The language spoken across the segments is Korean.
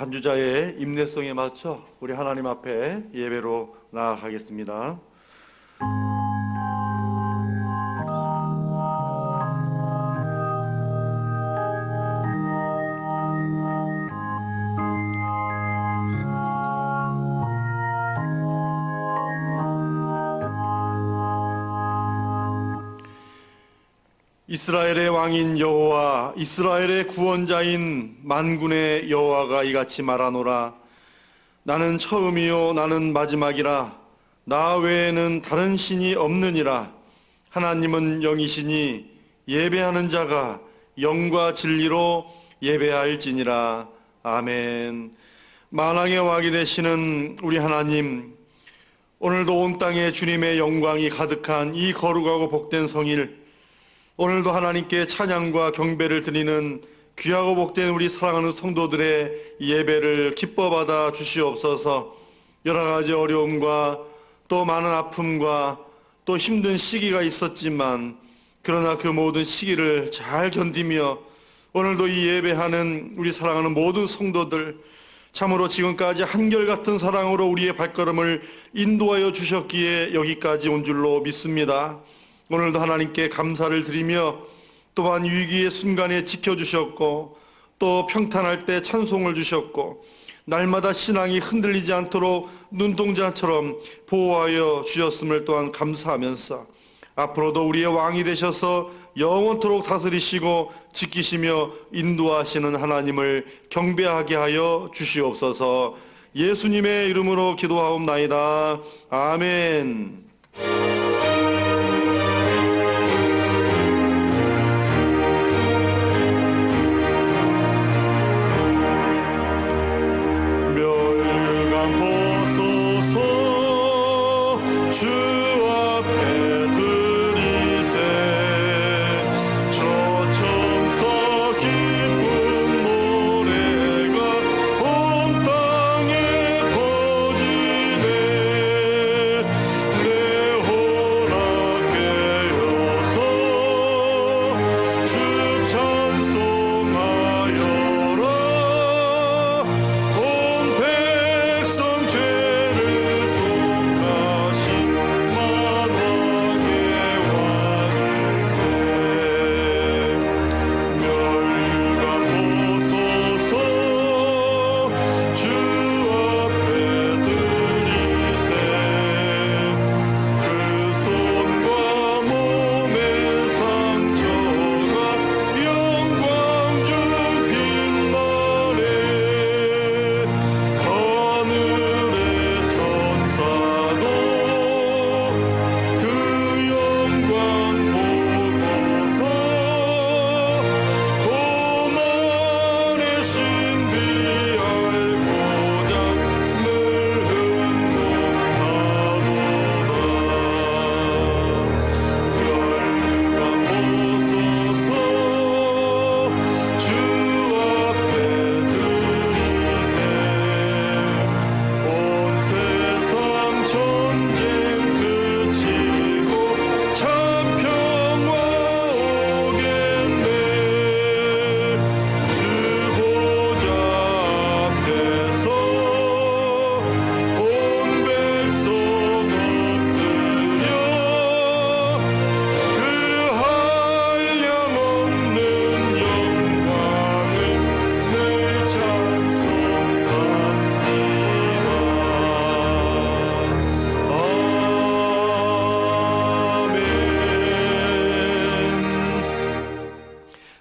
반주자의 임내성에 맞춰 우리 하나님 앞에 예배로 나아가겠습니다. 이스라엘의 왕인 여호와, 이스라엘의 구원자인 만군의 여호와가 이같이 말하노라. 나는 처음이요 나는 마지막이라. 나 외에는 다른 신이 없느니라. 하나님은 영이시니 예배하는 자가 영과 진리로 예배할지니라. 아멘. 만왕의 왕이 되시는 우리 하나님, 오늘도 온 땅에 주님의 영광이 가득한 이 거룩하고 복된 성일, 오늘도 하나님께 찬양과 경배를 드리는 귀하고 복된 우리 사랑하는 성도들의 예배를 기뻐 받아 주시옵소서. 여러 가지 어려움과 또 많은 아픔과 또 힘든 시기가 있었지만, 그러나 그 모든 시기를 잘 견디며 오늘도 이 예배하는 우리 사랑하는 모든 성도들, 참으로 지금까지 한결같은 사랑으로 우리의 발걸음을 인도하여 주셨기에 여기까지 온 줄로 믿습니다. 오늘도 하나님께 감사를 드리며 또한 위기의 순간에 지켜주셨고, 또 평탄할 때 찬송을 주셨고, 날마다 신앙이 흔들리지 않도록 눈동자처럼 보호하여 주셨음을 또한 감사하면서, 앞으로도 우리의 왕이 되셔서 영원토록 다스리시고 지키시며 인도하시는 하나님을 경배하게 하여 주시옵소서. 예수님의 이름으로 기도하옵나이다. 아멘.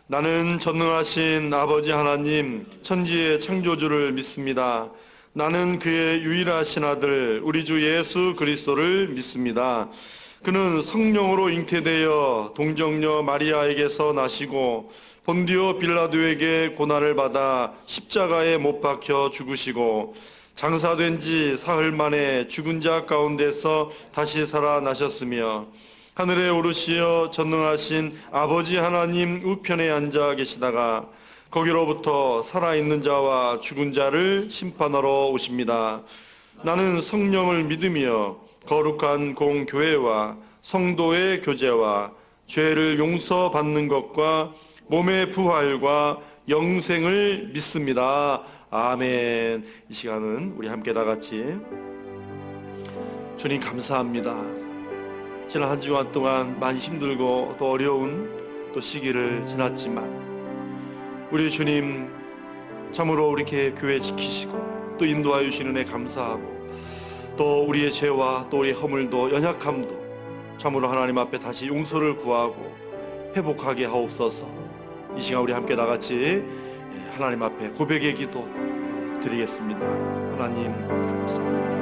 나는 전능하신 아버지 하나님, 천지의 창조주를 믿습니다. 나는 그의 유일하신 아들 우리 주 예수 그리스도를 믿습니다. 그는 성령으로 잉태되어 동정녀 마리아에게서 나시고 본디오 빌라도에게 고난을 받아 십자가에 못 박혀 죽으시고 장사된 지 사흘 만에 죽은 자 가운데서 다시 살아나셨으며 하늘에 오르시어 전능하신 아버지 하나님 우편에 앉아 계시다가 거기로부터 살아있는 자와 죽은 자를 심판하러 오십니다. 나는 성령을 믿으며 거룩한 공교회와 성도의 교제와 죄를 용서받는 것과 몸의 부활과 영생을 믿습니다. 아멘. 이 시간은 우리 함께 다 같이 주님 감사합니다. 지난 한 주간 동안 많이 힘들고 또 어려운 또 시기를 지났지만 우리 주님 참으로 우리 교회 지키시고 또 인도하여 주시는 애 감사하고 또 우리의 죄와 또 우리의 허물도 연약함도 참으로 하나님 앞에 다시 용서를 구하고 회복하게 하옵소서. 이 시간 우리 함께 다 같이 하나님 앞에 고백의 기도 드리겠습니다. 하나님 감사합니다.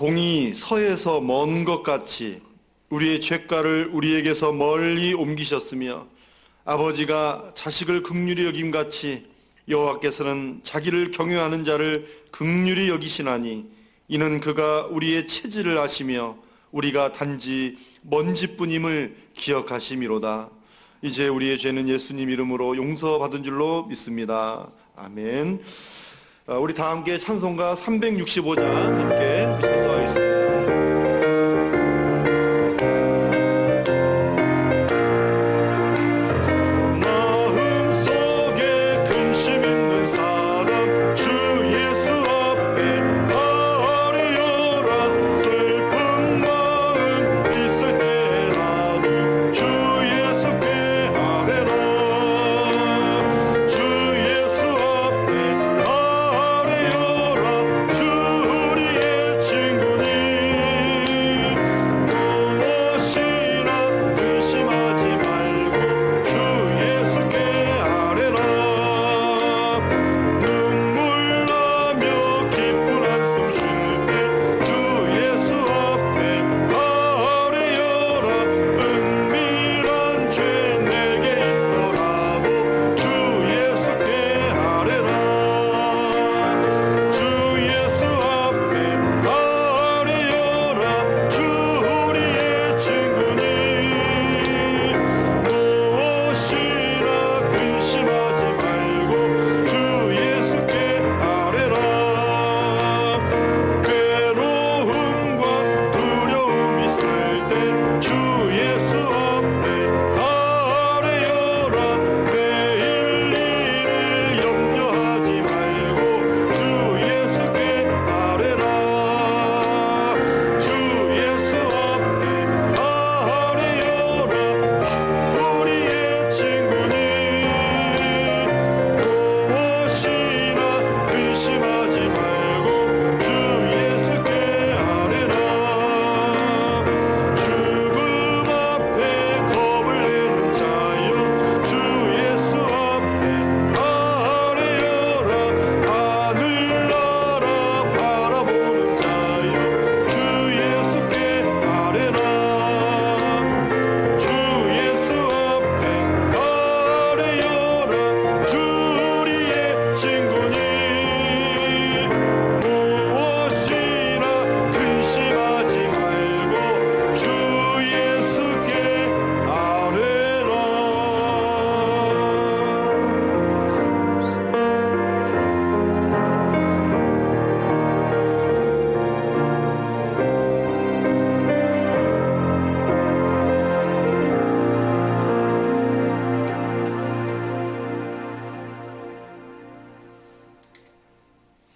동이 서에서 먼 것 같이 우리의 죄가를 우리에게서 멀리 옮기셨으며 아버지가 자식을 긍휼히 여김같이 여호와께서는 자기를 경외하는 자를 긍휼히 여기시나니 이는 그가 우리의 체질을 아시며 우리가 단지 먼지뿐임을 기억하심이로다. 이제 우리의 죄는 예수님 이름으로 용서받은 줄로 믿습니다. 아멘. 우리 다 함께 찬송가 365장 함께 찬송하겠습니다.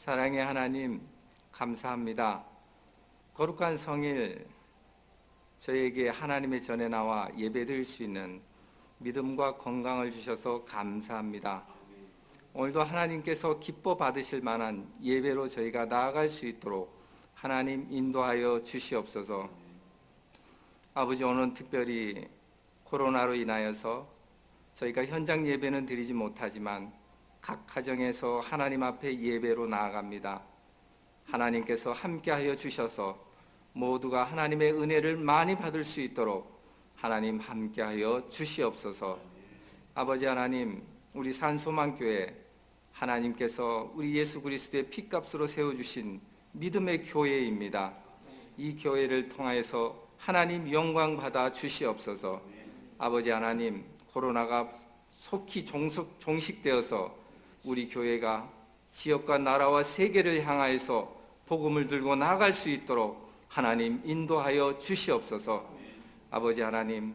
사랑의 하나님, 감사합니다. 거룩한 성일, 저에게 하나님의 전에 나와 예배드릴 수 있는 믿음과 건강을 주셔서 감사합니다. 오늘도 하나님께서 기뻐 받으실 만한 예배로 저희가 나아갈 수 있도록 하나님 인도하여 주시옵소서. 아버지, 오늘 특별히 코로나로 인하여서 저희가 현장 예배는 드리지 못하지만 각 가정에서 하나님 앞에 예배로 나아갑니다. 하나님께서 함께하여 주셔서 모두가 하나님의 은혜를 많이 받을 수 있도록 하나님 함께하여 주시옵소서. 아버지 하나님, 우리 산소망교회 하나님께서 우리 예수 그리스도의 피값으로 세워주신 믿음의 교회입니다. 이 교회를 통하여서 하나님 영광 받아 주시옵소서. 아버지 하나님, 코로나가 속히 종식되어서 우리 교회가 지역과 나라와 세계를 향하여서 복음을 들고 나아갈 수 있도록 하나님 인도하여 주시옵소서. 아버지 하나님,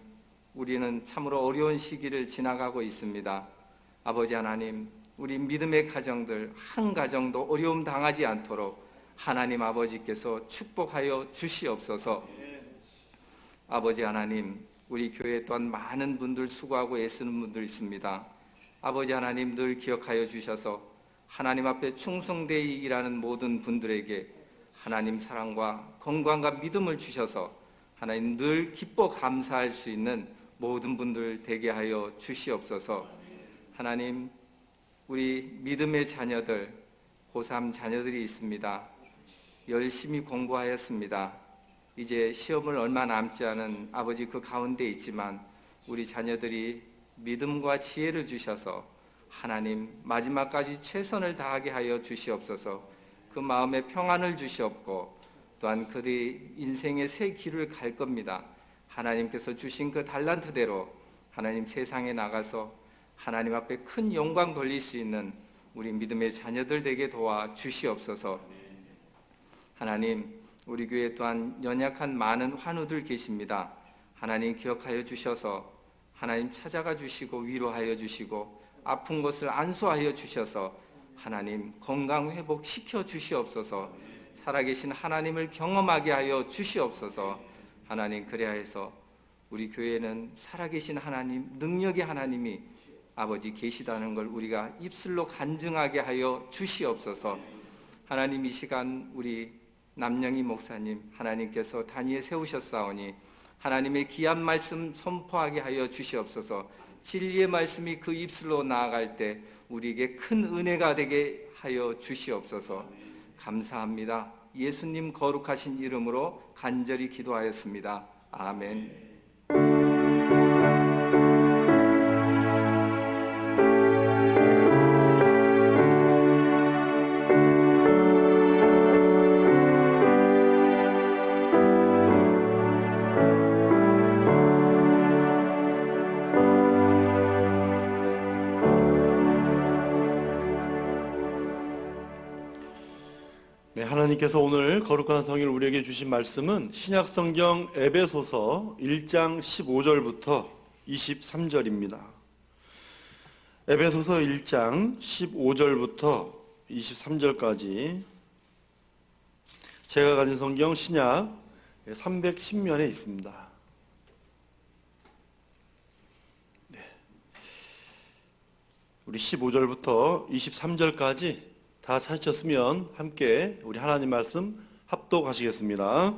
우리는 참으로 어려운 시기를 지나가고 있습니다. 아버지 하나님, 우리 믿음의 가정들 한 가정도 어려움 당하지 않도록 하나님 아버지께서 축복하여 주시옵소서. 아버지 하나님, 우리 교회에 또한 많은 분들 수고하고 애쓰는 분들 있습니다. 아버지 하나님, 늘 기억하여 주셔서 하나님 앞에 충성되이 일하는 모든 분들에게 하나님 사랑과 건강과 믿음을 주셔서 하나님 늘 기뻐 감사할 수 있는 모든 분들 되게 하여 주시옵소서. 하나님, 우리 믿음의 자녀들, 고3 자녀들이 있습니다. 열심히 공부하였습니다. 이제 시험을 얼마 남지 않은 아버지 그 가운데 있지만 우리 자녀들이 믿음과 지혜를 주셔서 하나님 마지막까지 최선을 다하게 하여 주시옵소서. 그 마음에 평안을 주시옵고 또한 그들이 인생의 새 길을 갈 겁니다. 하나님께서 주신 그 달란트대로 하나님 세상에 나가서 하나님 앞에 큰 영광 돌릴 수 있는 우리 믿음의 자녀들 되게 도와 주시옵소서. 하나님, 우리 교회 또한 연약한 많은 환우들 계십니다. 하나님 기억하여 주셔서 하나님 찾아가 주시고 위로하여 주시고 아픈 것을 안수하여 주셔서 하나님 건강 회복시켜 주시옵소서. 살아계신 하나님을 경험하게 하여 주시옵소서. 하나님, 그래야해서 우리 교회는 살아계신 하나님, 능력의 하나님이 아버지 계시다는 걸 우리가 입술로 간증하게 하여 주시옵소서. 하나님, 이 시간 우리 남영희 목사님 하나님께서 단위에 세우셨사오니 하나님의 귀한 말씀 선포하게 하여 주시옵소서. 진리의 말씀이 그 입술로 나아갈 때 우리에게 큰 은혜가 되게 하여 주시옵소서. 감사합니다. 예수님 거룩하신 이름으로 간절히 기도하였습니다. 아멘. 네, 하나님께서 오늘 거룩한 성일 우리에게 주신 말씀은 신약성경 에베소서 1장 15절부터 23절입니다. 에베소서 1장 15절부터 23절까지 제가 가진 성경 신약 310면에 있습니다. 네. 우리 15절부터 23절까지 다 찾으셨으면 함께 우리 하나님 말씀 합독하시겠습니다.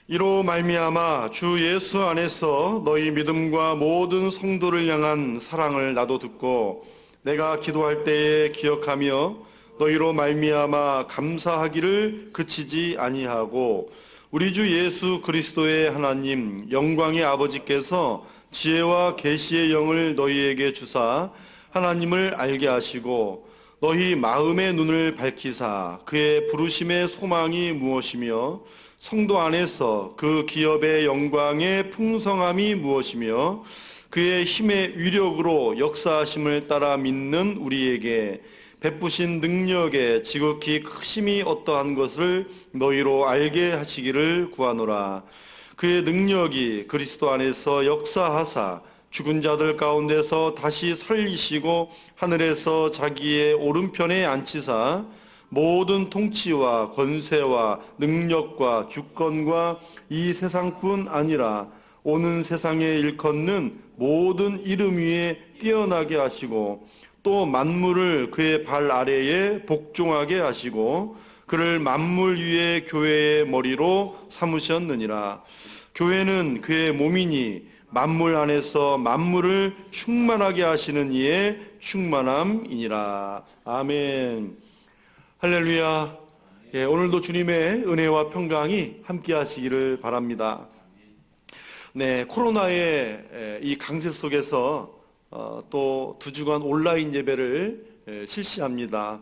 이로 말미암아 주 예수 안에서 너희 믿음과 모든 성도를 향한 사랑을 나도 듣고 내가 기도할 때에 기억하며 너희로 말미암아 감사하기를 그치지 아니하고 우리 주 예수 그리스도의 하나님 영광의 아버지께서 지혜와 계시의 영을 너희에게 주사 하나님을 알게 하시고 너희 마음의 눈을 밝히사 그의 부르심의 소망이 무엇이며 성도 안에서 그 기업의 영광의 풍성함이 무엇이며 그의 힘의 위력으로 역사하심을 따라 믿는 우리에게 베푸신 능력의 지극히 크심이 어떠한 것을 너희로 알게 하시기를 구하노라. 그의 능력이 그리스도 안에서 역사하사 죽은 자들 가운데서 다시 살리시고 하늘에서 자기의 오른편에 앉히사 모든 통치와 권세와 능력과 주권과 이 세상뿐 아니라 오는 세상에 일컫는 모든 이름 위에 뛰어나게 하시고 또 만물을 그의 발 아래에 복종하게 하시고 그를 만물 위에 교회의 머리로 삼으셨느니라. 교회는 그의 몸이니 만물 안에서 만물을 충만하게 하시는 이의 충만함이니라. 아멘. 할렐루야. 예, 오늘도 주님의 은혜와 평강이 함께 하시기를 바랍니다. 네, 코로나의 이 강세 속에서 또 2주간 온라인 예배를 실시합니다.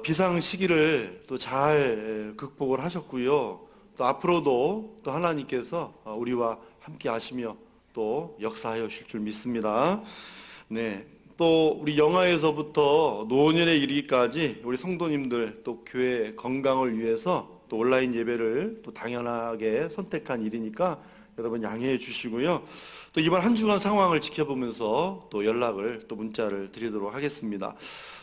비상 시기를 또 잘 극복을 하셨고요. 또 앞으로도 또 하나님께서 우리와 함께 하시며 또 역사하여 주실 줄 믿습니다. 네, 또 우리 영아에서부터 노년에 이르기까지 우리 성도님들 또 교회 건강을 위해서 또 온라인 예배를 또 당연하게 선택한 일이니까 여러분 양해해 주시고요. 또 이번 한 주간 상황을 지켜보면서 또 연락을 또 문자를 드리도록 하겠습니다.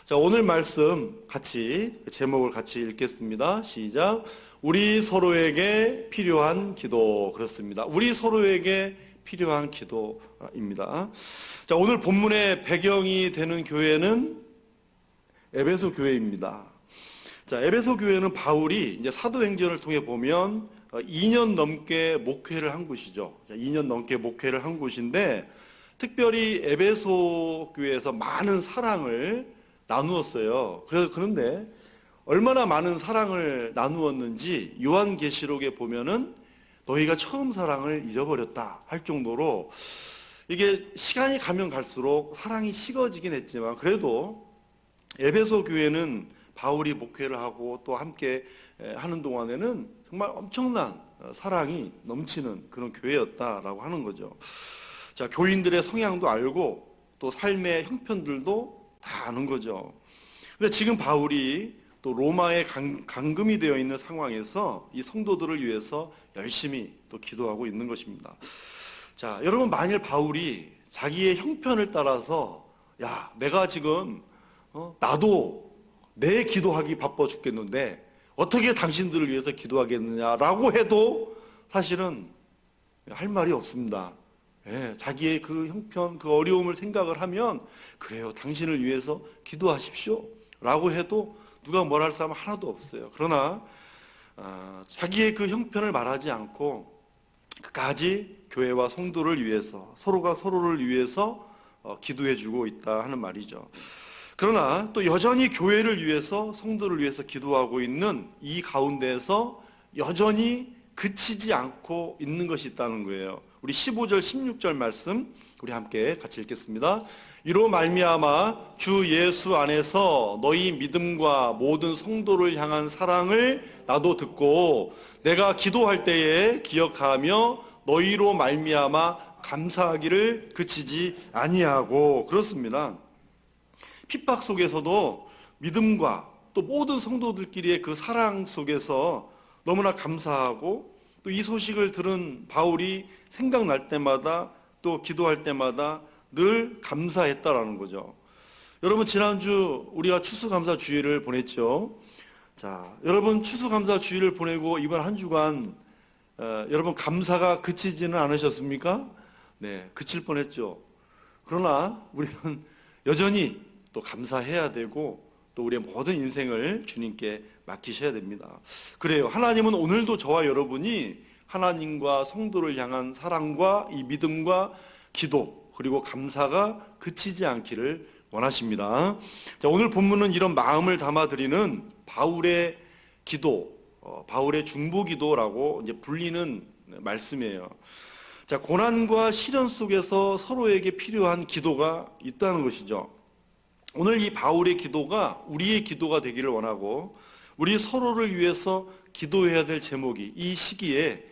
자, 오늘 말씀 같이 제목을 같이 읽겠습니다. 시작. 우리 서로에게 필요한 기도. 그렇습니다. 우리 서로에게 필요한 기도입니다. 자, 오늘 본문의 배경이 되는 교회는 에베소 교회입니다. 자, 에베소 교회는 바울이 이제 사도행전을 통해 보면 2년 넘게 목회를 한 곳이죠. 2년 넘게 목회를 한 곳인데 특별히 에베소 교회에서 많은 사랑을 나누었어요. 그런데 얼마나 많은 사랑을 나누었는지 요한계시록에 보면은 너희가 처음 사랑을 잊어버렸다 할 정도로 이게 시간이 가면 갈수록 사랑이 식어지긴 했지만 그래도 에베소 교회는 바울이 목회를 하고 또 함께 하는 동안에는 정말 엄청난 사랑이 넘치는 그런 교회였다라고 하는 거죠. 자, 교인들의 성향도 알고 또 삶의 형편들도 다 아는 거죠. 근데 지금 바울이 또 로마에 감금이 되어 있는 상황에서 이 성도들을 위해서 열심히 또 기도하고 있는 것입니다. 자, 여러분 만일 바울이 자기의 형편을 따라서 야, 내가 지금 나도 내 기도하기 바빠 죽겠는데 어떻게 당신들을 위해서 기도하겠느냐라고 해도 사실은 할 말이 없습니다. 예, 자기의 그 형편, 그 어려움을 생각을 하면 그래요, 당신을 위해서 기도하십시오 라고 해도 누가 뭘 할 사람 하나도 없어요. 그러나 자기의 그 형편을 말하지 않고 끝까지 교회와 성도를 위해서 서로가 서로를 위해서 기도해주고 있다 하는 말이죠. 그러나 또 여전히 교회를 위해서 성도를 위해서 기도하고 있는 이 가운데에서 여전히 그치지 않고 있는 것이 있다는 거예요. 우리 15절 16절 말씀 우리 함께 같이 읽겠습니다. 이로 말미암아 주 예수 안에서 너희 믿음과 모든 성도를 향한 사랑을 나도 듣고 내가 기도할 때에 기억하며 너희로 말미암아 감사하기를 그치지 아니하고. 그렇습니다. 핍박 속에서도 믿음과 또 모든 성도들끼리의 그 사랑 속에서 너무나 감사하고 또 이 소식을 들은 바울이 생각날 때마다 또 기도할 때마다 늘 감사했다라는 거죠. 여러분 지난주 우리가 추수감사 주일을 보냈죠. 자, 여러분 추수감사 주일을 보내고 이번 한 주간 여러분 감사가 그치지는 않으셨습니까? 네, 그칠 뻔했죠. 그러나 우리는 여전히 또 감사해야 되고 또 우리의 모든 인생을 주님께 맡기셔야 됩니다. 그래요. 하나님은 오늘도 저와 여러분이 하나님과 성도를 향한 사랑과 이 믿음과 기도 그리고 감사가 그치지 않기를 원하십니다. 자, 오늘 본문은 이런 마음을 담아드리는 바울의 기도, 바울의 중보기도라고 이제 불리는 말씀이에요. 자, 고난과 시련 속에서 서로에게 필요한 기도가 있다는 것이죠. 오늘 이 바울의 기도가 우리의 기도가 되기를 원하고 우리 서로를 위해서 기도해야 될 제목이 이 시기에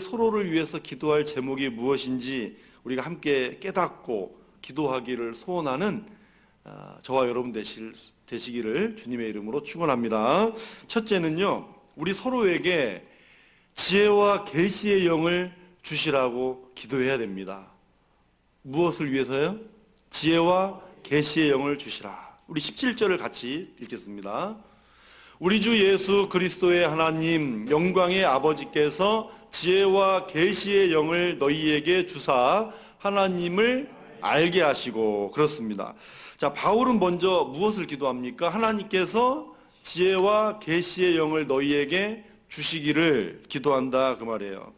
서로를 위해서 기도할 제목이 무엇인지 우리가 함께 깨닫고 기도하기를 소원하는 저와 여러분 되시기를 주님의 이름으로 축원합니다. 첫째는요, 우리 서로에게 지혜와 계시의 영을 주시라고 기도해야 됩니다. 무엇을 위해서요? 지혜와 계시의 영을 주시라. 우리 17절을 같이 읽겠습니다. 우리 주 예수 그리스도의 하나님 영광의 아버지께서 지혜와 계시의 영을 너희에게 주사 하나님을 알게 하시고. 그렇습니다. 자, 바울은 먼저 무엇을 기도합니까? 하나님께서 지혜와 계시의 영을 너희에게 주시기를 기도한다 그 말이에요.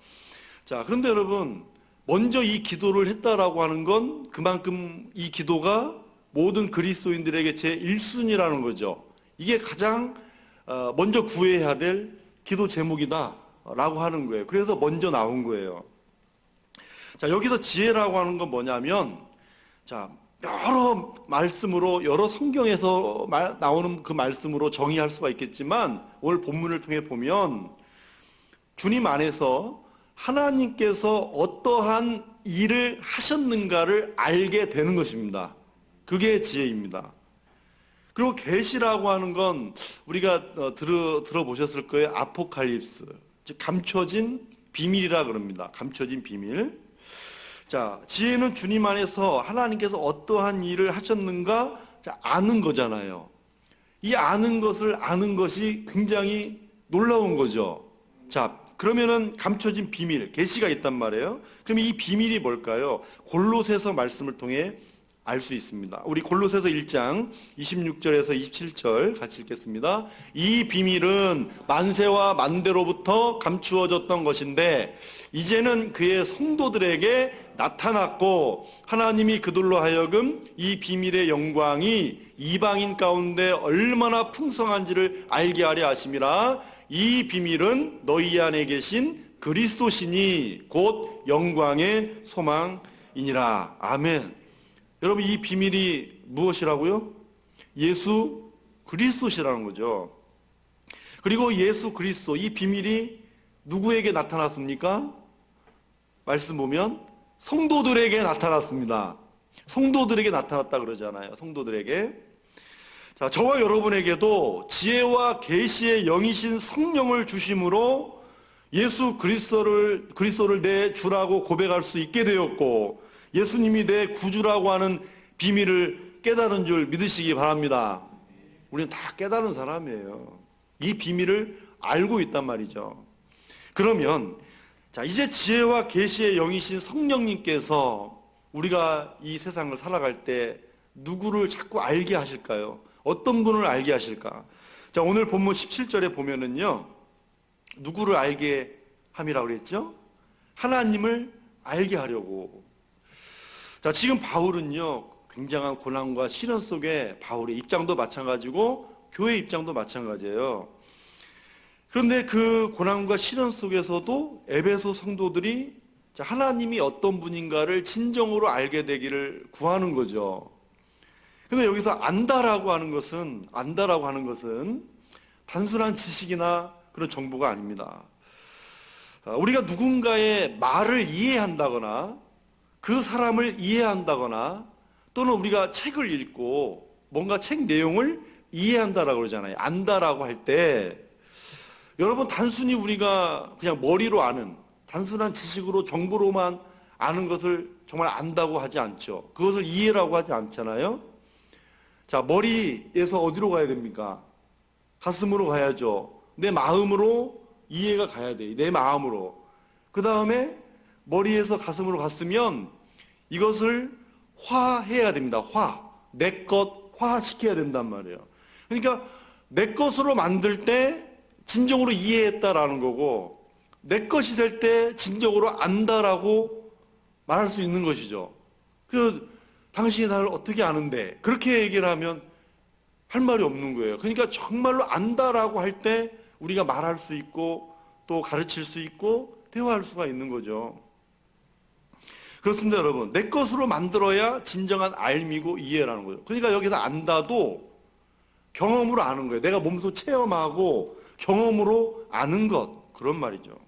자, 그런데 여러분, 먼저 이 기도를 했다라고 하는 건 그만큼 이 기도가 모든 그리스도인들에게 제 1순위라는 거죠. 이게 가장 먼저 구해야 될 기도 제목이다라고 하는 거예요. 그래서 먼저 나온 거예요. 자, 여기서 지혜라고 하는 건 뭐냐면, 자, 여러 말씀으로, 여러 성경에서 나오는 그 말씀으로 정의할 수가 있겠지만, 오늘 본문을 통해 보면, 주님 안에서 하나님께서 어떠한 일을 하셨는가를 알게 되는 것입니다. 그게 지혜입니다. 그리고 계시라고 하는 건 우리가 들어보셨을 거예요. 아포칼립스, 즉 감춰진 비밀이라 그럽니다. 감춰진 비밀. 자, 지혜는 주님 안에서 하나님께서 어떠한 일을 하셨는가 아는 거잖아요. 이 아는 것을 아는 것이 굉장히 놀라운 거죠. 자, 그러면은 감춰진 비밀, 계시가 있단 말이에요. 그럼 이 비밀이 뭘까요? 골로새서 말씀을 통해 알 수 있습니다. 우리 골로새서 1장 26절에서 27절 같이 읽겠습니다. 이 비밀은 만세와 만대로부터 감추어졌던 것인데 이제는 그의 성도들에게 나타났고 하나님이 그들로 하여금 이 비밀의 영광이 이방인 가운데 얼마나 풍성한지를 알게 하려 하심이라. 이 비밀은 너희 안에 계신 그리스도시니 곧 영광의 소망이니라. 아멘. 여러분, 이 비밀이 무엇이라고요? 예수 그리스도시라는 거죠. 그리고 예수 그리스도, 이 비밀이 누구에게 나타났습니까? 말씀 보면 성도들에게 나타났습니다. 성도들에게 나타났다 그러잖아요. 성도들에게. 자, 저와 여러분에게도 지혜와 계시의 영이신 성령을 주심으로 예수 그리스도를 내 주라고 고백할 수 있게 되었고, 예수님이 내 구주라고 하는 비밀을 깨달은 줄 믿으시기 바랍니다. 우리는 다 깨달은 사람이에요. 이 비밀을 알고 있단 말이죠. 그러면 자, 이제 지혜와 계시의 영이신 성령님께서 우리가 이 세상을 살아갈 때 누구를 자꾸 알게 하실까요? 어떤 분을 알게 하실까? 자, 오늘 본문 17절에 보면은요, 누구를 알게 함이라고 그랬죠? 하나님을 알게 하려고. 자, 지금 바울은요, 굉장한 고난과 시련 속에 바울의 입장도 마찬가지고 교회 입장도 마찬가지예요. 그런데 그 고난과 시련 속에서도 에베소 성도들이 하나님이 어떤 분인가를 진정으로 알게 되기를 구하는 거죠. 그런데 여기서 안다라고 하는 것은 단순한 지식이나 그런 정보가 아닙니다. 우리가 누군가의 말을 이해한다거나 그 사람을 이해한다거나 또는 우리가 책을 읽고 뭔가 책 내용을 이해한다라고 그러잖아요. 안다라고 할 때 여러분, 단순히 우리가 그냥 머리로 아는 단순한 지식으로 정보로만 아는 것을 정말 안다고 하지 않죠. 그것을 이해라고 하지 않잖아요. 자, 머리에서 어디로 가야 됩니까? 가슴으로 가야죠. 내 마음으로 이해가 가야 돼요. 내 마음으로. 그 다음에 머리에서 가슴으로 갔으면 이것을 화해야 됩니다. 내 것 화시켜야 된단 말이에요. 그러니까 내 것으로 만들 때 진정으로 이해했다라는 거고, 내 것이 될 때 진정으로 안다라고 말할 수 있는 것이죠. 그래서 당신이 나를 어떻게 아는데, 그렇게 얘기를 하면 할 말이 없는 거예요. 그러니까 정말로 안다라고 할 때 우리가 말할 수 있고 또 가르칠 수 있고 대화할 수가 있는 거죠. 그렇습니다, 여러분. 내 것으로 만들어야 진정한 알미고 이해라는 거죠. 그러니까 여기서 안다도 경험으로 아는 거예요. 내가 몸소 체험하고 경험으로 아는 것, 그런 말이죠.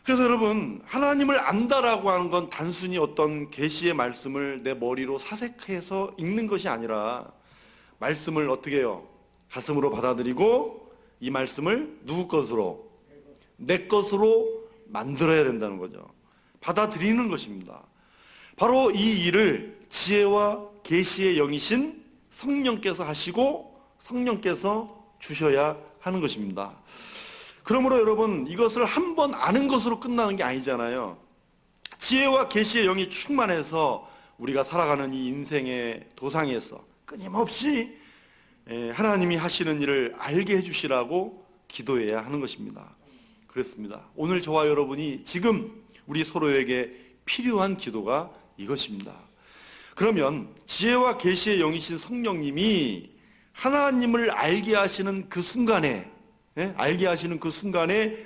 그래서 여러분, 하나님을 안다라고 하는 건 단순히 어떤 계시의 말씀을 내 머리로 사색해서 읽는 것이 아니라 말씀을 어떻게 해요? 가슴으로 받아들이고 이 말씀을 누구 것으로? 내 것으로 만들어야 된다는 거죠. 받아들이는 것입니다. 바로 이 일을 지혜와 계시의 영이신 성령께서 하시고 성령께서 주셔야 하는 것입니다. 그러므로 여러분, 이것을 한번 아는 것으로 끝나는 게 아니잖아요. 지혜와 계시의 영이 충만해서 우리가 살아가는 이 인생의 도상에서 끊임없이 하나님이 하시는 일을 알게 해주시라고 기도해야 하는 것입니다. 그렇습니다. 오늘 저와 여러분이 지금 우리 서로에게 필요한 기도가 이것입니다. 그러면 지혜와 계시의 영이신 성령님이 하나님을 알게 하시는 그 순간에, 알게 하시는 그 순간에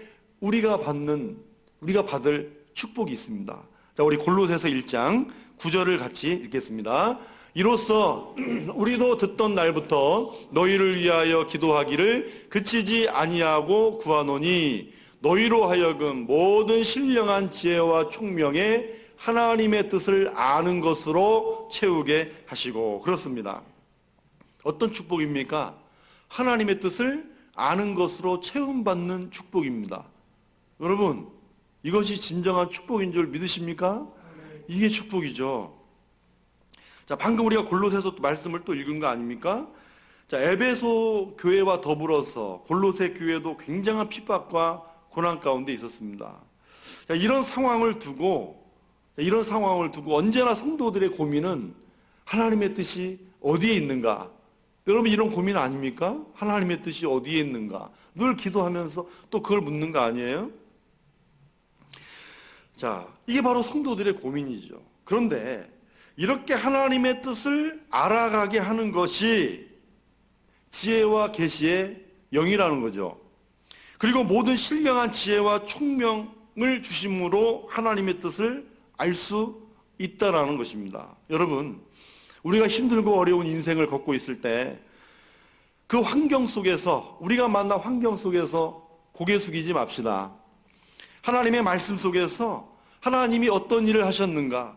우리가 받을 축복이 있습니다. 자, 우리 골로새서 1장 9절을 같이 읽겠습니다. 이로써 우리도 듣던 날부터 너희를 위하여 기도하기를 그치지 아니하고 구하노니 너희로 하여금 모든 신령한 지혜와 총명에 하나님의 뜻을 아는 것으로 채우게 하시고. 그렇습니다. 어떤 축복입니까? 하나님의 뜻을 아는 것으로 채움받는 축복입니다. 여러분, 이것이 진정한 축복인 줄 믿으십니까? 이게 축복이죠. 자, 방금 우리가 골로새서 말씀을 또 읽은 거 아닙니까? 자, 에베소 교회와 더불어서 골로새 교회도 굉장한 핍박과 고난 가운데 있었습니다. 자, 이런 상황을 두고 언제나 성도들의 고민은 하나님의 뜻이 어디에 있는가? 여러분, 이런 고민 아닙니까? 하나님의 뜻이 어디에 있는가? 늘 기도하면서 또 그걸 묻는 거 아니에요? 자, 이게 바로 성도들의 고민이죠. 그런데 이렇게 하나님의 뜻을 알아가게 하는 것이 지혜와 계시의 영이라는 거죠. 그리고 모든 신령한 지혜와 총명을 주심으로 하나님의 뜻을 알 수 있다라는 것입니다. 여러분, 우리가 힘들고 어려운 인생을 걷고 있을 때 그 환경 속에서, 우리가 만난 환경 속에서 고개 숙이지 맙시다. 하나님의 말씀 속에서 하나님이 어떤 일을 하셨는가,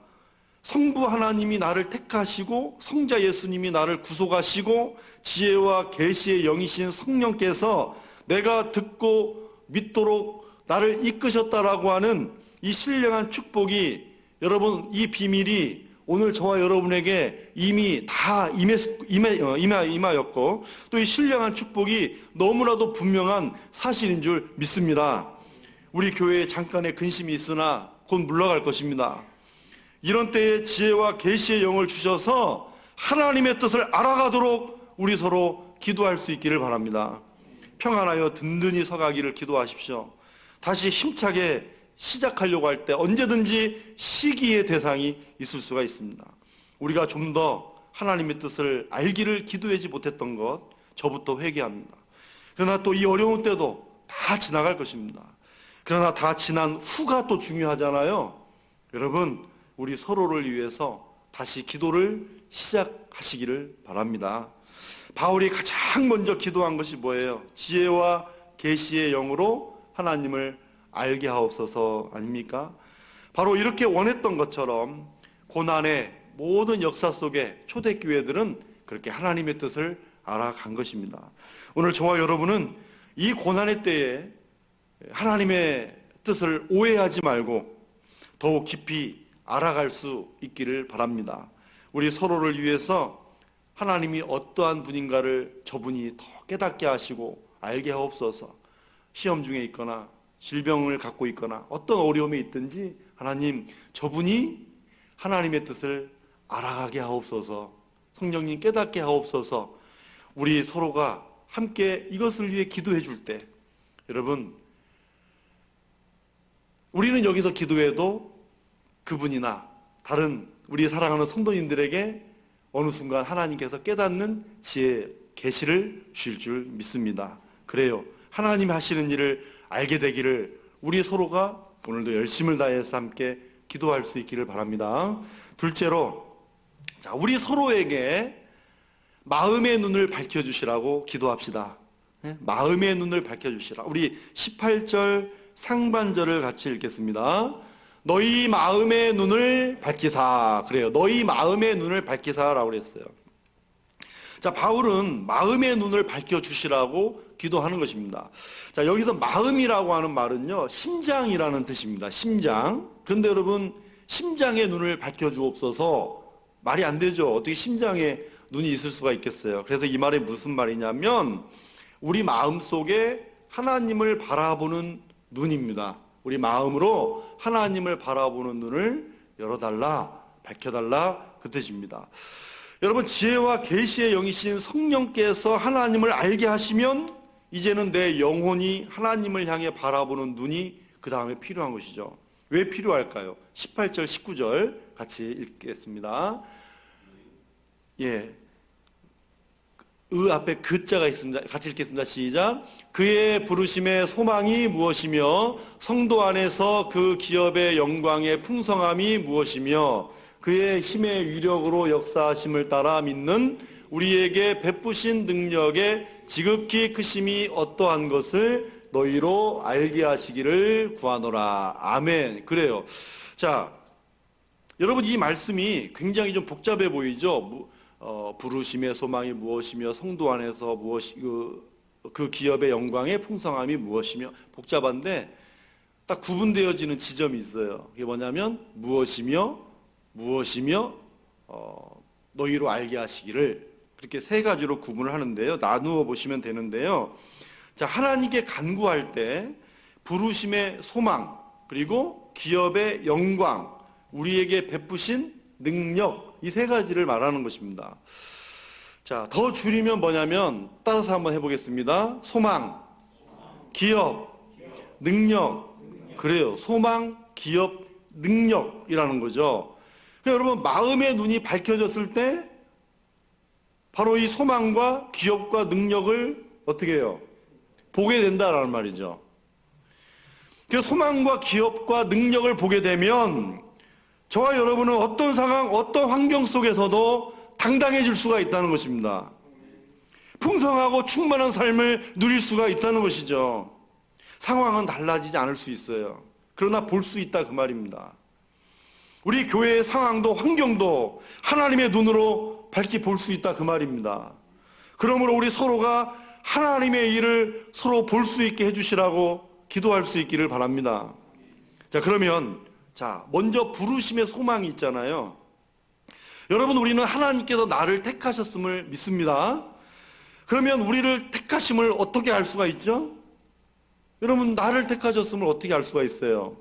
성부 하나님이 나를 택하시고 성자 예수님이 나를 구속하시고 지혜와 계시의 영이신 성령께서 내가 듣고 믿도록 나를 이끄셨다라고 하는 이 신령한 축복이, 여러분, 이 비밀이 오늘 저와 여러분에게 이미 다 임하였고 또 이 신령한 축복이 너무나도 분명한 사실인 줄 믿습니다. 우리 교회에 잠깐의 근심이 있으나 곧 물러갈 것입니다. 이런 때에 지혜와 계시의 영을 주셔서 하나님의 뜻을 알아가도록 우리 서로 기도할 수 있기를 바랍니다. 평안하여 든든히 서가기를 기도하십시오. 다시 힘차게 시작하려고 할 때 언제든지 시기의 대상이 있을 수가 있습니다. 우리가 좀 더 하나님의 뜻을 알기를 기도하지 못했던 것, 저부터 회개합니다. 그러나 또 이 어려운 때도 다 지나갈 것입니다. 그러나 다 지난 후가 또 중요하잖아요. 여러분, 우리 서로를 위해서 다시 기도를 시작하시기를 바랍니다. 바울이 가장 먼저 기도한 것이 뭐예요? 지혜와 계시의 영으로 하나님을 알게 하옵소서 아닙니까? 바로 이렇게 원했던 것처럼 고난의 모든 역사 속에 초대교회들은 그렇게 하나님의 뜻을 알아간 것입니다. 오늘 저와 여러분은 이 고난의 때에 하나님의 뜻을 오해하지 말고 더욱 깊이 알아갈 수 있기를 바랍니다. 우리 서로를 위해서 하나님이 어떠한 분인가를 저분이 더 깨닫게 하시고 알게 하옵소서. 시험 중에 있거나 질병을 갖고 있거나 어떤 어려움이 있든지 하나님, 저분이 하나님의 뜻을 알아가게 하옵소서. 성령님 깨닫게 하옵소서. 우리 서로가 함께 이것을 위해 기도해 줄 때, 여러분, 우리는 여기서 기도해도 그분이나 다른 우리 사랑하는 성도님들에게 어느 순간 하나님께서 깨닫는 지혜, 계시를 주실 줄 믿습니다. 그래요. 하나님이 하시는 일을 알게 되기를 우리 서로가 오늘도 열심을 다해서 함께 기도할 수 있기를 바랍니다. 둘째로, 자, 우리 서로에게 마음의 눈을 밝혀주시라고 기도합시다. 마음의 눈을 밝혀주시라. 우리 18절 상반절을 같이 읽겠습니다. 너희 마음의 눈을 밝히사. 그래요. 너희 마음의 눈을 밝히사라고 그랬어요. 자, 바울은 마음의 눈을 밝혀주시라고 기도하는 것입니다. 자, 여기서 마음이라고 하는 말은요, 심장이라는 뜻입니다. 심장. 그런데 여러분, 심장의 눈을 밝혀주옵소서. 말이 안 되죠. 어떻게 심장에 눈이 있을 수가 있겠어요. 그래서 이 말이 무슨 말이냐면 우리 마음 속에 하나님을 바라보는 눈입니다. 우리 마음으로 하나님을 바라보는 눈을 열어달라. 밝혀달라 그 뜻입니다. 여러분, 지혜와 계시의 영이신 성령께서 하나님을 알게 하시면 이제는 내 영혼이 하나님을 향해 바라보는 눈이 그 다음에 필요한 것이죠. 왜 필요할까요? 18절 19절 같이 읽겠습니다. 예, 앞에 그자가 있습니다. 같이 읽겠습니다. 시작. 그의 부르심의 소망이 무엇이며 성도 안에서 그 기업의 영광의 풍성함이 무엇이며 그의 힘의 위력으로 역사하심을 따라 믿는 우리에게 베푸신 능력의 지극히 크심이 어떠한 것을 너희로 알게 하시기를 구하노라. 아멘. 그래요. 자, 여러분, 이 말씀이 굉장히 좀 복잡해 보이죠? 부르심의 소망이 무엇이며 성도 안에서 그 기업의 영광의 풍성함이 무엇이며 복잡한데 딱 구분되어지는 지점이 있어요. 그게 뭐냐면 무엇이며 너희로 알게 하시기를, 그렇게 세 가지로 구분을 하는데요. 나누어 보시면 되는데요. 자, 하나님께 간구할 때 부르심의 소망, 그리고 기업의 영광, 우리에게 베푸신 능력, 이 세 가지를 말하는 것입니다. 자, 더 줄이면 뭐냐면 따라서 한번 해보겠습니다. 소망, 기업, 능력. 그래요. 소망, 기업, 능력이라는 거죠. 그러니까 여러분, 마음의 눈이 밝혀졌을 때 바로 이 소망과 기업과 능력을 어떻게 해요? 보게 된다라는 말이죠. 그 소망과 기업과 능력을 보게 되면 저와 여러분은 어떤 상황, 어떤 환경 속에서도 당당해질 수가 있다는 것입니다. 풍성하고 충만한 삶을 누릴 수가 있다는 것이죠. 상황은 달라지지 않을 수 있어요. 그러나 볼 수 있다 그 말입니다. 우리 교회의 상황도 환경도 하나님의 눈으로 밝히 볼 수 있다 그 말입니다. 그러므로 우리 서로가 하나님의 일을 서로 볼 수 있게 해주시라고 기도할 수 있기를 바랍니다. 자, 그러면 먼저 부르심의 소망이 있잖아요. 여러분, 우리는 하나님께서 나를 택하셨음을 믿습니다. 그러면 우리를 택하심을 어떻게 알 수가 있죠? 여러분, 나를 택하셨음을 어떻게 알 수가 있어요?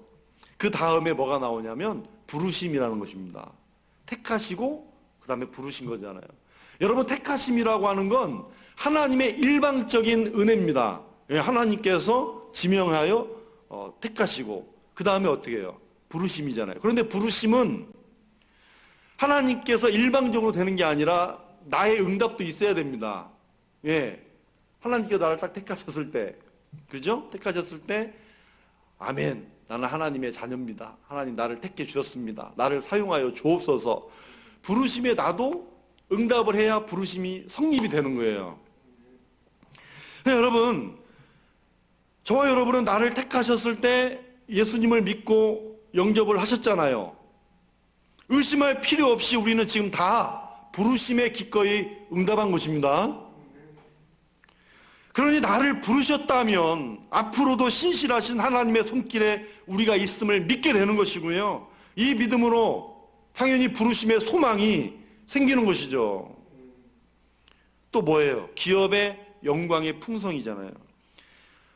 그 다음에 뭐가 나오냐면 부르심이라는 것입니다. 택하시고 그 다음에 부르신 거잖아요. 여러분, 택하심이라고 하는 건 하나님의 일방적인 은혜입니다. 하나님께서 지명하여 택하시고 그 다음에 어떻게 해요? 부르심이잖아요. 그런데 부르심은 하나님께서 일방적으로 되는 게 아니라 나의 응답도 있어야 됩니다. 하나님께서 나를 딱 택하셨을 때, 그죠? 택하셨을 때, 아멘, 나는 하나님의 자녀입니다. 하나님 나를 택해 주셨습니다. 나를 사용하여 주옵소서. 부르심에 나도 응답을 해야 부르심이 성립이 되는 거예요. 여러분, 저와 여러분은 나를 택하셨을 때 예수님을 믿고 영접을 하셨잖아요. 의심할 필요 없이 우리는 지금 다 부르심에 기꺼이 응답한 것입니다. 그러니 나를 부르셨다면 앞으로도 신실하신 하나님의 손길에 우리가 있음을 믿게 되는 것이고요. 이 믿음으로 당연히 부르심의 소망이 생기는 것이죠. 또 뭐예요? 기업의 영광의 풍성이잖아요.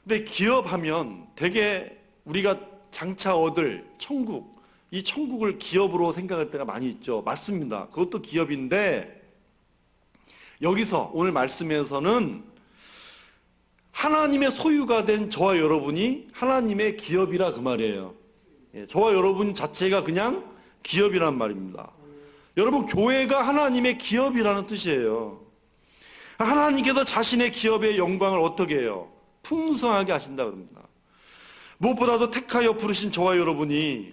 근데 기업하면 되게 우리가 장차 얻을 천국, 이 천국을 기업으로 생각할 때가 많이 있죠. 맞습니다. 그것도 기업인데 여기서 오늘 말씀에서는 하나님의 소유가 된 저와 여러분이 하나님의 기업이라 그 말이에요. 저와 여러분 자체가 그냥 기업이란 말입니다. 여러분, 교회가 하나님의 기업이라는 뜻이에요. 하나님께서 자신의 기업의 영광을 어떻게 해요? 풍성하게 하신다 그럽니다. 무엇보다도 택하여 부르신 저와 여러분이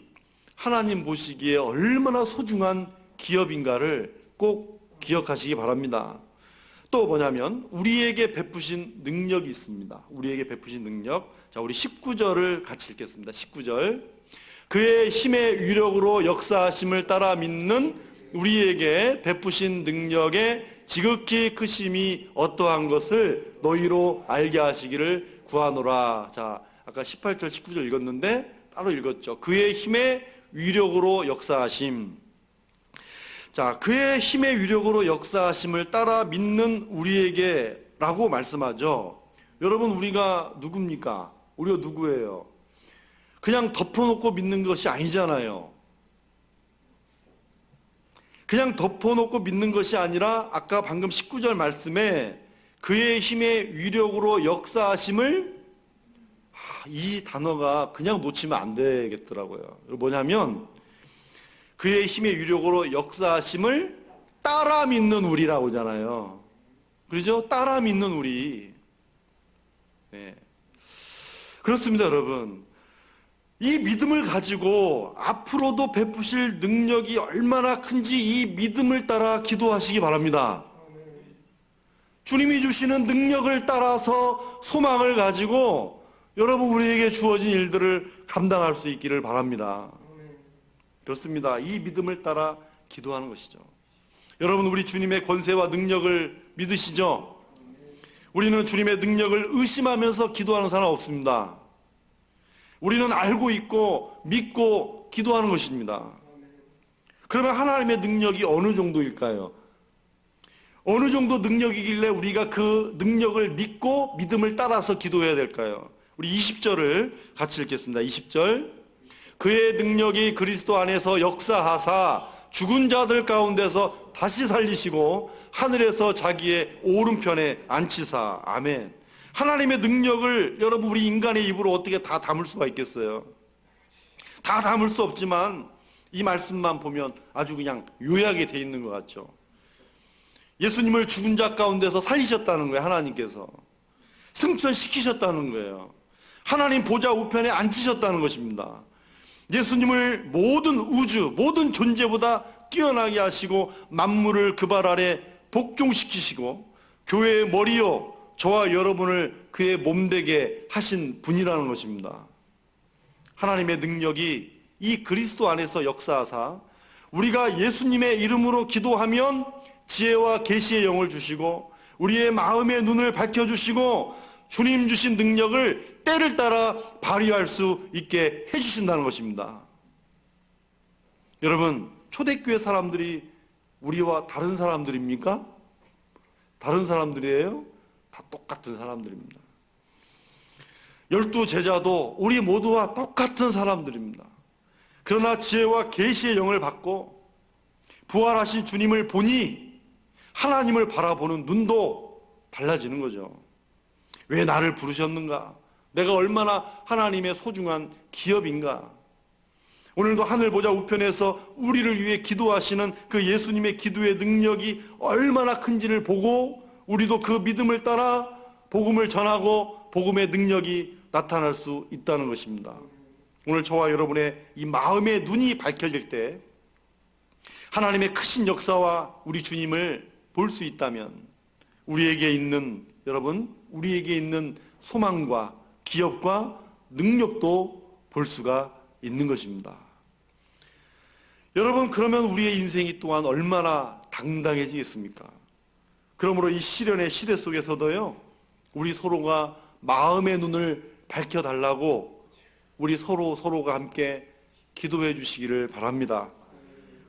하나님 보시기에 얼마나 소중한 기업인가를 꼭 기억하시기 바랍니다. 또 뭐냐면 우리에게 베푸신 능력이 있습니다. 우리에게 베푸신 능력. 자, 우리 19절을 같이 읽겠습니다. 19절. 그의 힘의 위력으로 역사하심을 따라 믿는 우리에게 베푸신 능력의 지극히 크심이 어떠한 것을 너희로 알게 하시기를 구하노라. 자, 아까 18절 19절 읽었는데 따로 읽었죠. 그의 힘의 위력으로 역사하심. 자, 그의 힘의 위력으로 역사하심을 따라 믿는 우리에게 라고 말씀하죠. 여러분, 우리가 누굽니까? 우리가 누구예요? 그냥 덮어놓고 믿는 것이 아니잖아요. 그냥 덮어놓고 믿는 것이 아니라 아까 방금 19절 말씀에 그의 힘의 위력으로 역사하심을, 이 단어가 그냥 놓치면 안 되겠더라고요. 뭐냐면 그의 힘의 위력으로 역사하심을 따라 믿는 우리라고 하잖아요. 그렇죠? 따라 믿는 우리. 네. 그렇습니다, 여러분. 이 믿음을 가지고 앞으로도 베푸실 능력이 얼마나 큰지 이 믿음을 따라 기도하시기 바랍니다. 주님이 주시는 능력을 따라서 소망을 가지고 여러분 우리에게 주어진 일들을 감당할 수 있기를 바랍니다. 그렇습니다. 이 믿음을 따라 기도하는 것이죠. 여러분, 우리 주님의 권세와 능력을 믿으시죠? 우리는 주님의 능력을 의심하면서 기도하는 사람 없습니다. 우리는 알고 있고 믿고 기도하는 것입니다. 그러면 하나님의 능력이 어느 정도일까요? 어느 정도 능력이길래 우리가 그 능력을 믿고 믿음을 따라서 기도해야 될까요? 우리 20절을 같이 읽겠습니다. 20절. 그의 능력이 그리스도 안에서 역사하사 죽은 자들 가운데서 다시 살리시고 하늘에서 자기의 오른편에 앉히사. 아멘. 하나님의 능력을 여러분 우리 인간의 입으로 어떻게 다 담을 수가 있겠어요? 다 담을 수 없지만 이 말씀만 보면 아주 그냥 요약이 돼 있는 것 같죠. 예수님을 죽은 자 가운데서 살리셨다는 거예요. 하나님께서 승천시키셨다는 거예요. 하나님 보좌 우편에 앉히셨다는 것입니다. 예수님을 모든 우주, 모든 존재보다 뛰어나게 하시고 만물을 그 발 아래 복종시키시고 교회의 머리요 저와 여러분을 그의 몸되게 하신 분이라는 것입니다. 하나님의 능력이 이 그리스도 안에서 역사하사 우리가 예수님의 이름으로 기도하면 지혜와 계시의 영을 주시고 우리의 마음의 눈을 밝혀주시고 주님 주신 능력을 때를 따라 발휘할 수 있게 해주신다는 것입니다. 여러분, 초대교회 사람들이 우리와 다른 사람들입니까? 다른 사람들이에요? 다 똑같은 사람들입니다. 12 제자도 우리 모두와 똑같은 사람들입니다. 그러나 지혜와 계시의 영을 받고 부활하신 주님을 보니 하나님을 바라보는 눈도 달라지는 거죠. 왜 나를 부르셨는가? 내가 얼마나 하나님의 소중한 기업인가? 오늘도 하늘 보좌 우편에서 우리를 위해 기도하시는 그 예수님의 기도의 능력이 얼마나 큰지를 보고 우리도 그 믿음을 따라 복음을 전하고 복음의 능력이 나타날 수 있다는 것입니다. 오늘 저와 여러분의 이 마음의 눈이 밝혀질 때 하나님의 크신 역사와 우리 주님을 볼 수 있다면 우리에게 있는, 여러분, 우리에게 있는 소망과 기업과 능력도 볼 수가 있는 것입니다. 여러분, 그러면 우리의 인생이 또한 얼마나 당당해지겠습니까? 그러므로 이 시련의 시대 속에서도요, 우리 서로가 마음의 눈을 밝혀달라고 우리 서로가 함께 기도해 주시기를 바랍니다.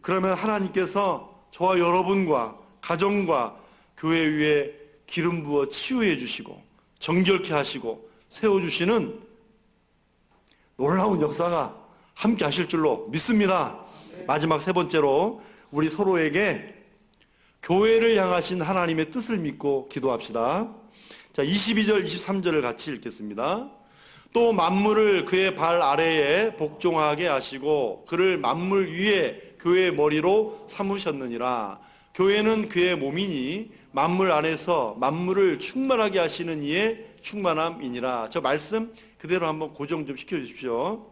그러면 하나님께서 저와 여러분과 가정과 교회 위에 기름 부어 치유해 주시고 정결케 하시고 세워주시는 놀라운 역사가 함께 하실 줄로 믿습니다. 마지막 세 번째로 우리 서로에게 교회를 향하신 하나님의 뜻을 믿고 기도합시다. 자, 22절, 23절을 같이 읽겠습니다. 또 만물을 그의 발 아래에 복종하게 하시고 그를 만물 위에 교회의 머리로 삼으셨느니라. 교회는 그의 몸이니 만물 안에서 만물을 충만하게 하시는 이의 충만함이니라. 저 말씀 그대로 한번 고정 좀 시켜주십시오.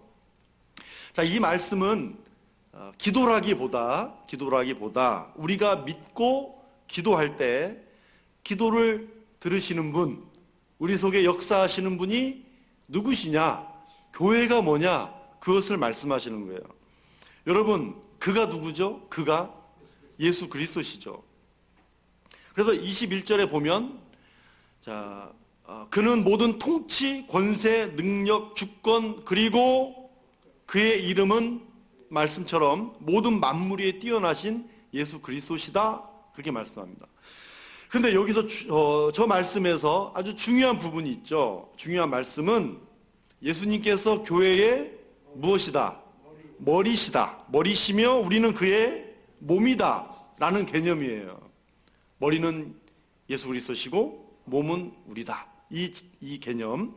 자, 이 말씀은 기도라기보다 우리가 믿고 기도할 때 기도를 들으시는 분, 우리 속에 역사하시는 분이 누구시냐, 교회가 뭐냐, 그것을 말씀하시는 거예요. 여러분, 그가 누구죠? 그가 예수 그리스도시죠. 그래서 21절에 보면 그는 모든 통치, 권세, 능력, 주권 그리고 그의 이름은 말씀처럼 모든 만물 위에 뛰어나신 예수 그리스도시다, 그렇게 말씀합니다. 그런데 여기서 저 말씀에서 아주 중요한 부분이 있죠. 중요한 말씀은 예수님께서 교회의 무엇이다? 머리시다. 머리시며 우리는 그의 몸이다. 라는 개념이에요. 머리는 예수 그리스도시고 몸은 우리다. 이 개념.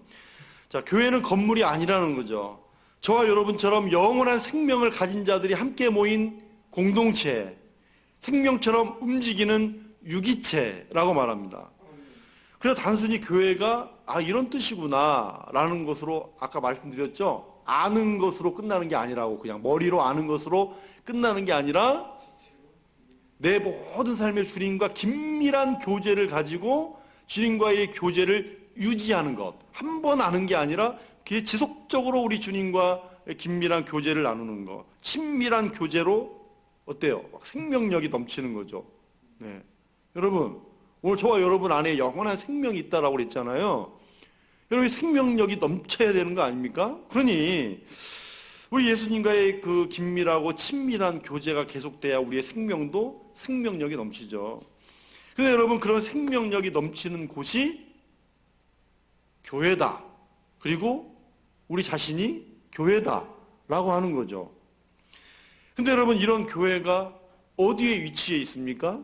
자, 교회는 건물이 아니라는 거죠. 저와 여러분처럼 영원한 생명을 가진 자들이 함께 모인 공동체, 생명처럼 움직이는 유기체라고 말합니다. 그래서 단순히 교회가 이런 뜻이구나 라는 것으로 아까 말씀드렸죠. 아는 것으로 끝나는 게 아니라고, 그냥 머리로 아는 것으로 끝나는 게 아니라 내 모든 삶의 주님과 긴밀한 교제를 가지고 주님과의 교제를 유지하는 것. 한 번 아는 게 아니라 그게 지속적으로 우리 주님과 긴밀한 교제를 나누는 것. 친밀한 교제로 어때요? 막 생명력이 넘치는 거죠. 네. 여러분, 오늘 저와 여러분 안에 영원한 생명이 있다라고 그랬잖아요. 여러분, 생명력이 넘쳐야 되는 거 아닙니까? 그러니 우리 예수님과의 그 긴밀하고 친밀한 교제가 계속돼야 우리의 생명도 생명력이 넘치죠. 그런데 여러분, 그런 생명력이 넘치는 곳이 교회다. 그리고 우리 자신이 교회다라고 하는 거죠. 근데 여러분, 이런 교회가 어디에 위치해 있습니까?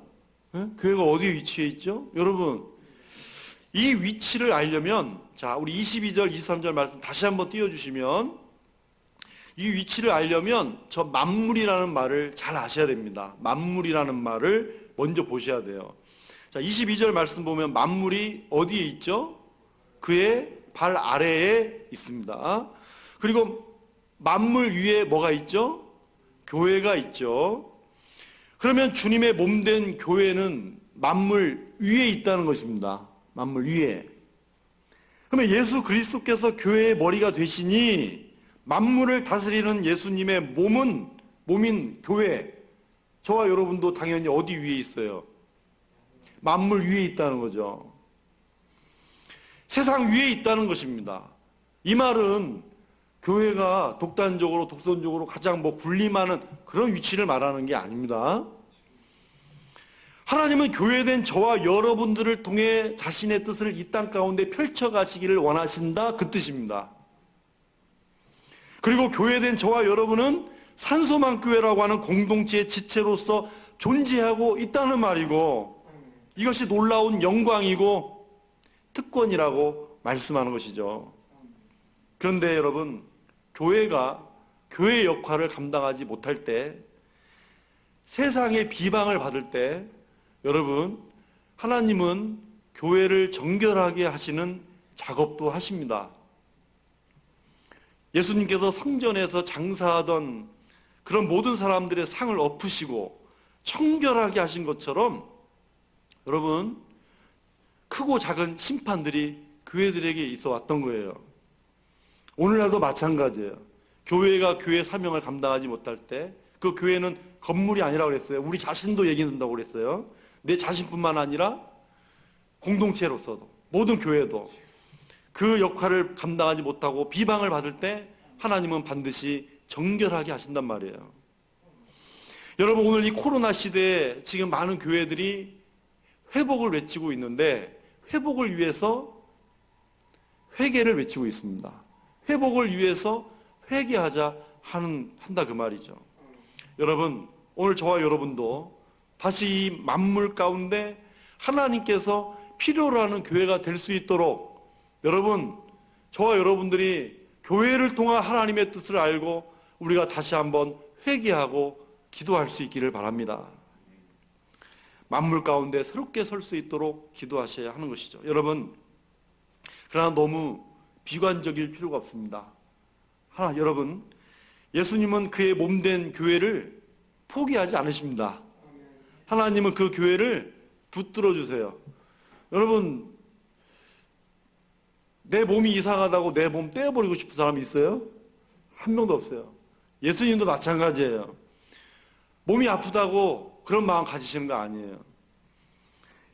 교회가 어디에 위치해 있죠? 여러분, 이 위치를 알려면, 자, 우리 22절, 23절 말씀 다시 한번 띄워주시면, 이 위치를 알려면 저 만물이라는 말을 잘 아셔야 됩니다. 만물이라는 말을 먼저 보셔야 돼요. 자, 22절 말씀 보면 만물이 어디에 있죠? 그의 발 아래에 있습니다. 그리고 만물 위에 뭐가 있죠? 교회가 있죠. 그러면 주님의 몸된 교회는 만물 위에 있다는 것입니다. 만물 위에. 그러면 예수 그리스도께서 교회의 머리가 되시니 만물을 다스리는 예수님의 몸인 교회, 저와 여러분도 당연히 어디 위에 있어요? 만물 위에 있다는 거죠. 세상 위에 있다는 것입니다. 이 말은 교회가 독단적으로 독선적으로 가장 군림하는 그런 위치를 말하는 게 아닙니다. 하나님은 교회된 저와 여러분들을 통해 자신의 뜻을 이 땅 가운데 펼쳐가시기를 원하신다, 그 뜻입니다. 그리고 교회된 저와 여러분은 산소만교회라고 하는 공동체의 지체로서 존재하고 있다는 말이고, 이것이 놀라운 영광이고 특권이라고 말씀하는 것이죠. 그런데 여러분, 교회가 교회의 역할을 감당하지 못할 때, 세상의 비방을 받을 때, 여러분, 하나님은 교회를 정결하게 하시는 작업도 하십니다. 예수님께서 성전에서 장사하던 그런 모든 사람들의 상을 엎으시고 청결하게 하신 것처럼, 여러분, 크고 작은 심판들이 교회들에게 있어 왔던 거예요. 오늘날도 마찬가지예요. 교회가 교회 사명을 감당하지 못할 때, 그 교회는 건물이 아니라고 그랬어요. 우리 자신도 얘기 듣는다고 그랬어요. 내 자신뿐만 아니라 공동체로서도, 모든 교회도 그 역할을 감당하지 못하고 비방을 받을 때 하나님은 반드시 정결하게 하신단 말이에요. 여러분, 오늘 이 코로나 시대에 지금 많은 교회들이 회복을 외치고 있는데, 회복을 위해서 회개를 외치고 있습니다. 회복을 위해서 회개하자 한다, 그 말이죠. 여러분, 오늘 저와 여러분도 다시 이 만물 가운데 하나님께서 필요로 하는 교회가 될 수 있도록, 여러분, 저와 여러분들이 교회를 통한 하나님의 뜻을 알고 우리가 다시 한번 회개하고 기도할 수 있기를 바랍니다. 만물 가운데 새롭게 설 수 있도록 기도하셔야 하는 것이죠. 여러분, 그러나 너무 비관적일 필요가 없습니다. 여러분, 예수님은 그의 몸된 교회를 포기하지 않으십니다. 하나님은 그 교회를 붙들어 주세요. 여러분, 내 몸이 이상하다고 내 몸 떼어버리고 싶은 사람이 있어요? 한 명도 없어요. 예수님도 마찬가지예요. 몸이 아프다고 그런 마음 가지시는 거 아니에요.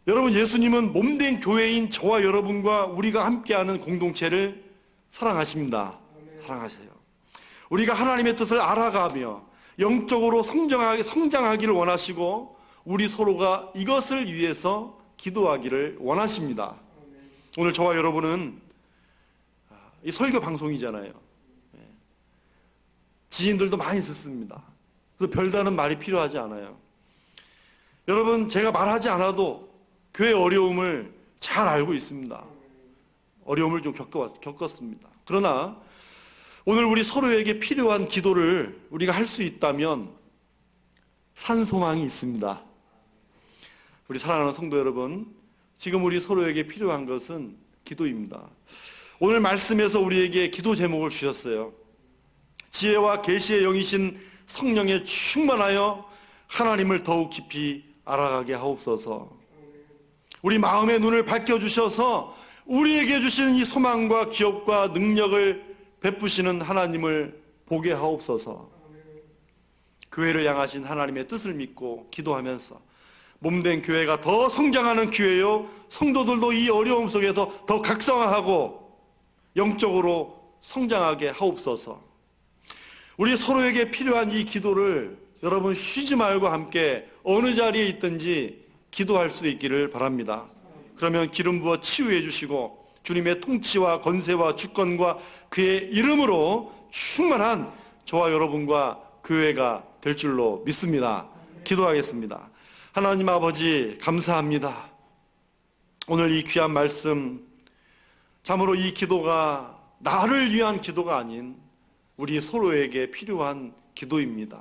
여러분, 예수님은 몸된 교회인 저와 여러분과 우리가 함께하는 공동체를 사랑하십니다. 사랑하세요. 우리가 하나님의 뜻을 알아가며 영적으로 성장하기를 원하시고, 우리 서로가 이것을 위해서 기도하기를 원하십니다. 오늘 저와 여러분은 이 설교 방송이잖아요. 지인들도 많이 듣습니다. 그래서 별다른 말이 필요하지 않아요. 여러분, 제가 말하지 않아도 교회 어려움을 잘 알고 있습니다. 어려움을 좀 겪었습니다. 그러나 오늘 우리 서로에게 필요한 기도를 우리가 할 수 있다면 산소망이 있습니다. 우리 사랑하는 성도 여러분, 지금 우리 서로에게 필요한 것은 기도입니다. 오늘 말씀에서 우리에게 기도 제목을 주셨어요. 지혜와 계시의 영이신 성령에 충만하여 하나님을 더욱 깊이 알아가게 하옵소서. 우리 마음의 눈을 밝혀주셔서 우리에게 주시는 이 소망과 기업과 능력을 베푸시는 하나님을 보게 하옵소서. 교회를 향하신 하나님의 뜻을 믿고 기도하면서 몸된 교회가 더 성장하는 교회요, 성도들도 이 어려움 속에서 더 각성하고 영적으로 성장하게 하옵소서. 우리 서로에게 필요한 이 기도를 여러분 쉬지 말고 함께 어느 자리에 있든지 기도할 수 있기를 바랍니다. 그러면 기름 부어 치유해 주시고 주님의 통치와 권세와 주권과 그의 이름으로 충만한 저와 여러분과 교회가 될 줄로 믿습니다. 기도하겠습니다. 하나님 아버지, 감사합니다. 오늘 이 귀한 말씀, 참으로 이 기도가 나를 위한 기도가 아닌 우리 서로에게 필요한 기도입니다.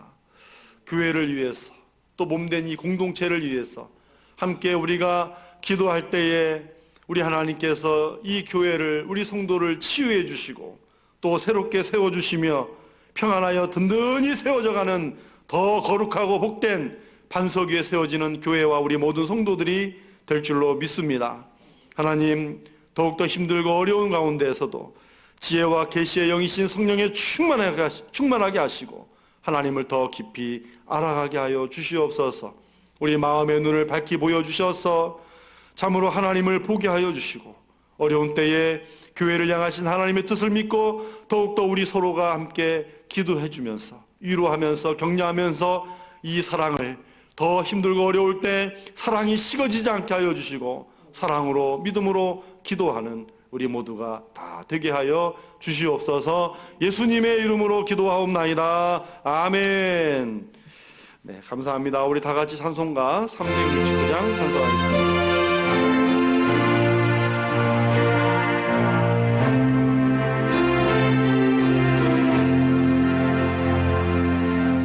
교회를 위해서, 또 몸된 이 공동체를 위해서 함께 우리가 기도할 때에 우리 하나님께서 이 교회를, 우리 성도를 치유해 주시고 또 새롭게 세워주시며 평안하여 든든히 세워져가는 더 거룩하고 복된 반석 위에 세워지는 교회와 우리 모든 성도들이 될 줄로 믿습니다. 하나님, 더욱더 힘들고 어려운 가운데에서도 지혜와 계시의 영이신 성령에 충만하게 하시고 하나님을 더 깊이 알아가게 하여 주시옵소서. 우리 마음의 눈을 밝히 보여주셔서 참으로 하나님을 보게 하여 주시고 어려운 때에 교회를 향하신 하나님의 뜻을 믿고 더욱더 우리 서로가 함께 기도해 주면서 위로하면서 격려하면서 이 사랑을 더 힘들고 어려울 때 사랑이 식어지지 않게 하여 주시고 사랑으로 믿음으로 기도하는 우리 모두가 다 되게 하여 주시옵소서. 예수님의 이름으로 기도하옵나이다. 아멘. 네, 감사합니다. 우리 다 같이 찬송가 369장 찬송하겠습니다.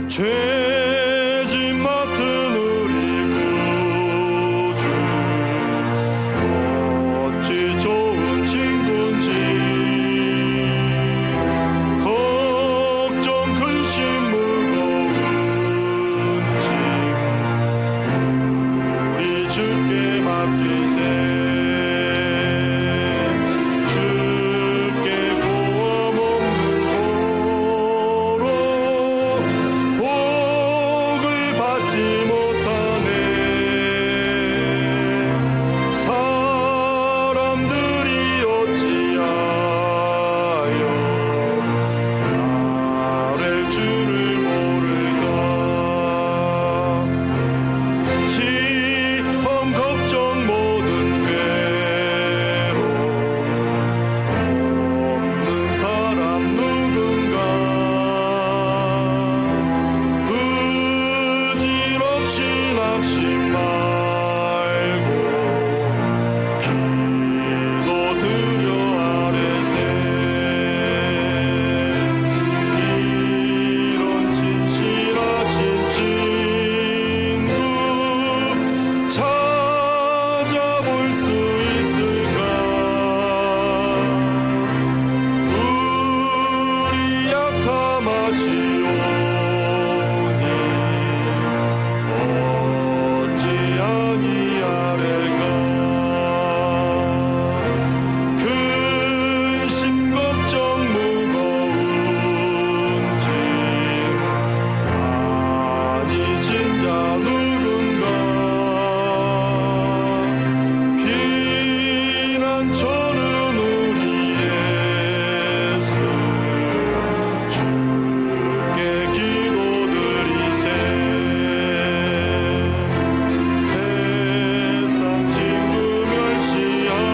죄짐 맡은 우리 구주 어찌 좋은 친구인지 걱정 근심 무거운 짐 우리 주께 맡기세 주께 고험 없는 고로 복을 받지 못하네 사람들이 어찌하여 나를 주를 모를까 시험 걱정 모든 괴로움 없는 사람 누군가 부질없이 낙심 말고 기도드려 아뢰세 이런 진실하신 친구 찾아볼 수 있을까 우리 약함하시오니 어찌 아니하랴가 근심 걱정 무거운 짐 많이 진자 누군가 피난처는 우리 예수 주께 기도드리세 세상 친구 멸시하고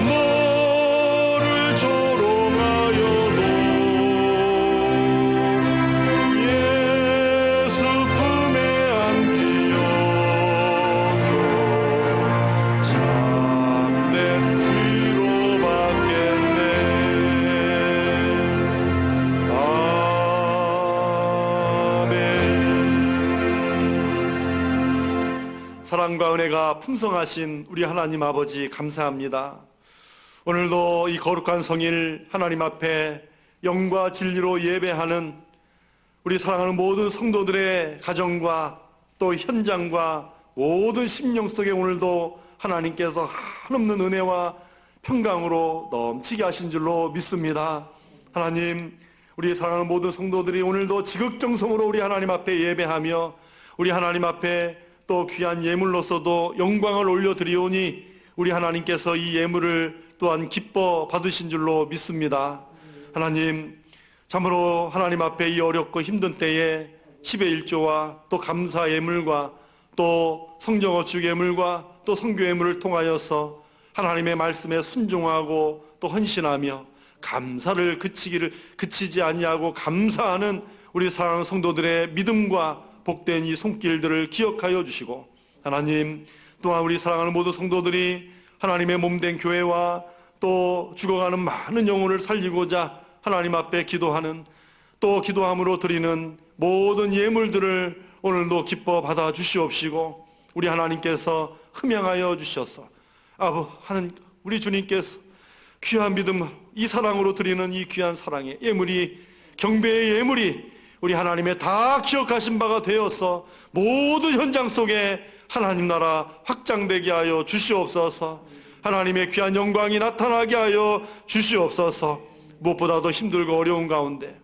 너를 조롱하여도 예수 품 사랑과 은혜가 풍성하신 우리 하나님 아버지 감사합니다. 오늘도 이 거룩한 성일 하나님 앞에 영과 진리로 예배하는 우리 사랑하는 모든 성도들의 가정과 또 현장과 모든 심령 속에 오늘도 하나님께서 한없는 은혜와 평강으로 넘치게 하신 줄로 믿습니다. 하나님, 우리 사랑하는 모든 성도들이 오늘도 지극정성으로 우리 하나님 앞에 예배하며 우리 하나님 앞에 또 귀한 예물로서도 영광을 올려드리오니 우리 하나님께서 이 예물을 또한 기뻐 받으신 줄로 믿습니다. 하나님, 참으로 하나님 앞에 이 어렵고 힘든 때에 10의 1조와 또 감사 예물과 또 성정어축 예물과 또 성교 예물을 통하여서 하나님의 말씀에 순종하고 또 헌신하며 감사를 그치지 아니하고 감사하는 우리 사랑하는 성도들의 믿음과 복된 이 손길들을 기억하여 주시고, 하나님 또한 우리 사랑하는 모든 성도들이 하나님의 몸된 교회와 또 죽어가는 많은 영혼을 살리고자 하나님 앞에 기도하는, 또 기도함으로 드리는 모든 예물들을 오늘도 기뻐 받아 주시옵시고, 우리 하나님께서 흠양하여 주셔서 하는 우리 주님께서 귀한 믿음, 이 사랑으로 드리는 이 귀한 사랑의 예물이, 경배의 예물이 우리 하나님의 다 기억하신 바가 되어서 모든 현장 속에 하나님 나라 확장되게 하여 주시옵소서. 하나님의 귀한 영광이 나타나게 하여 주시옵소서. 무엇보다도 힘들고 어려운 가운데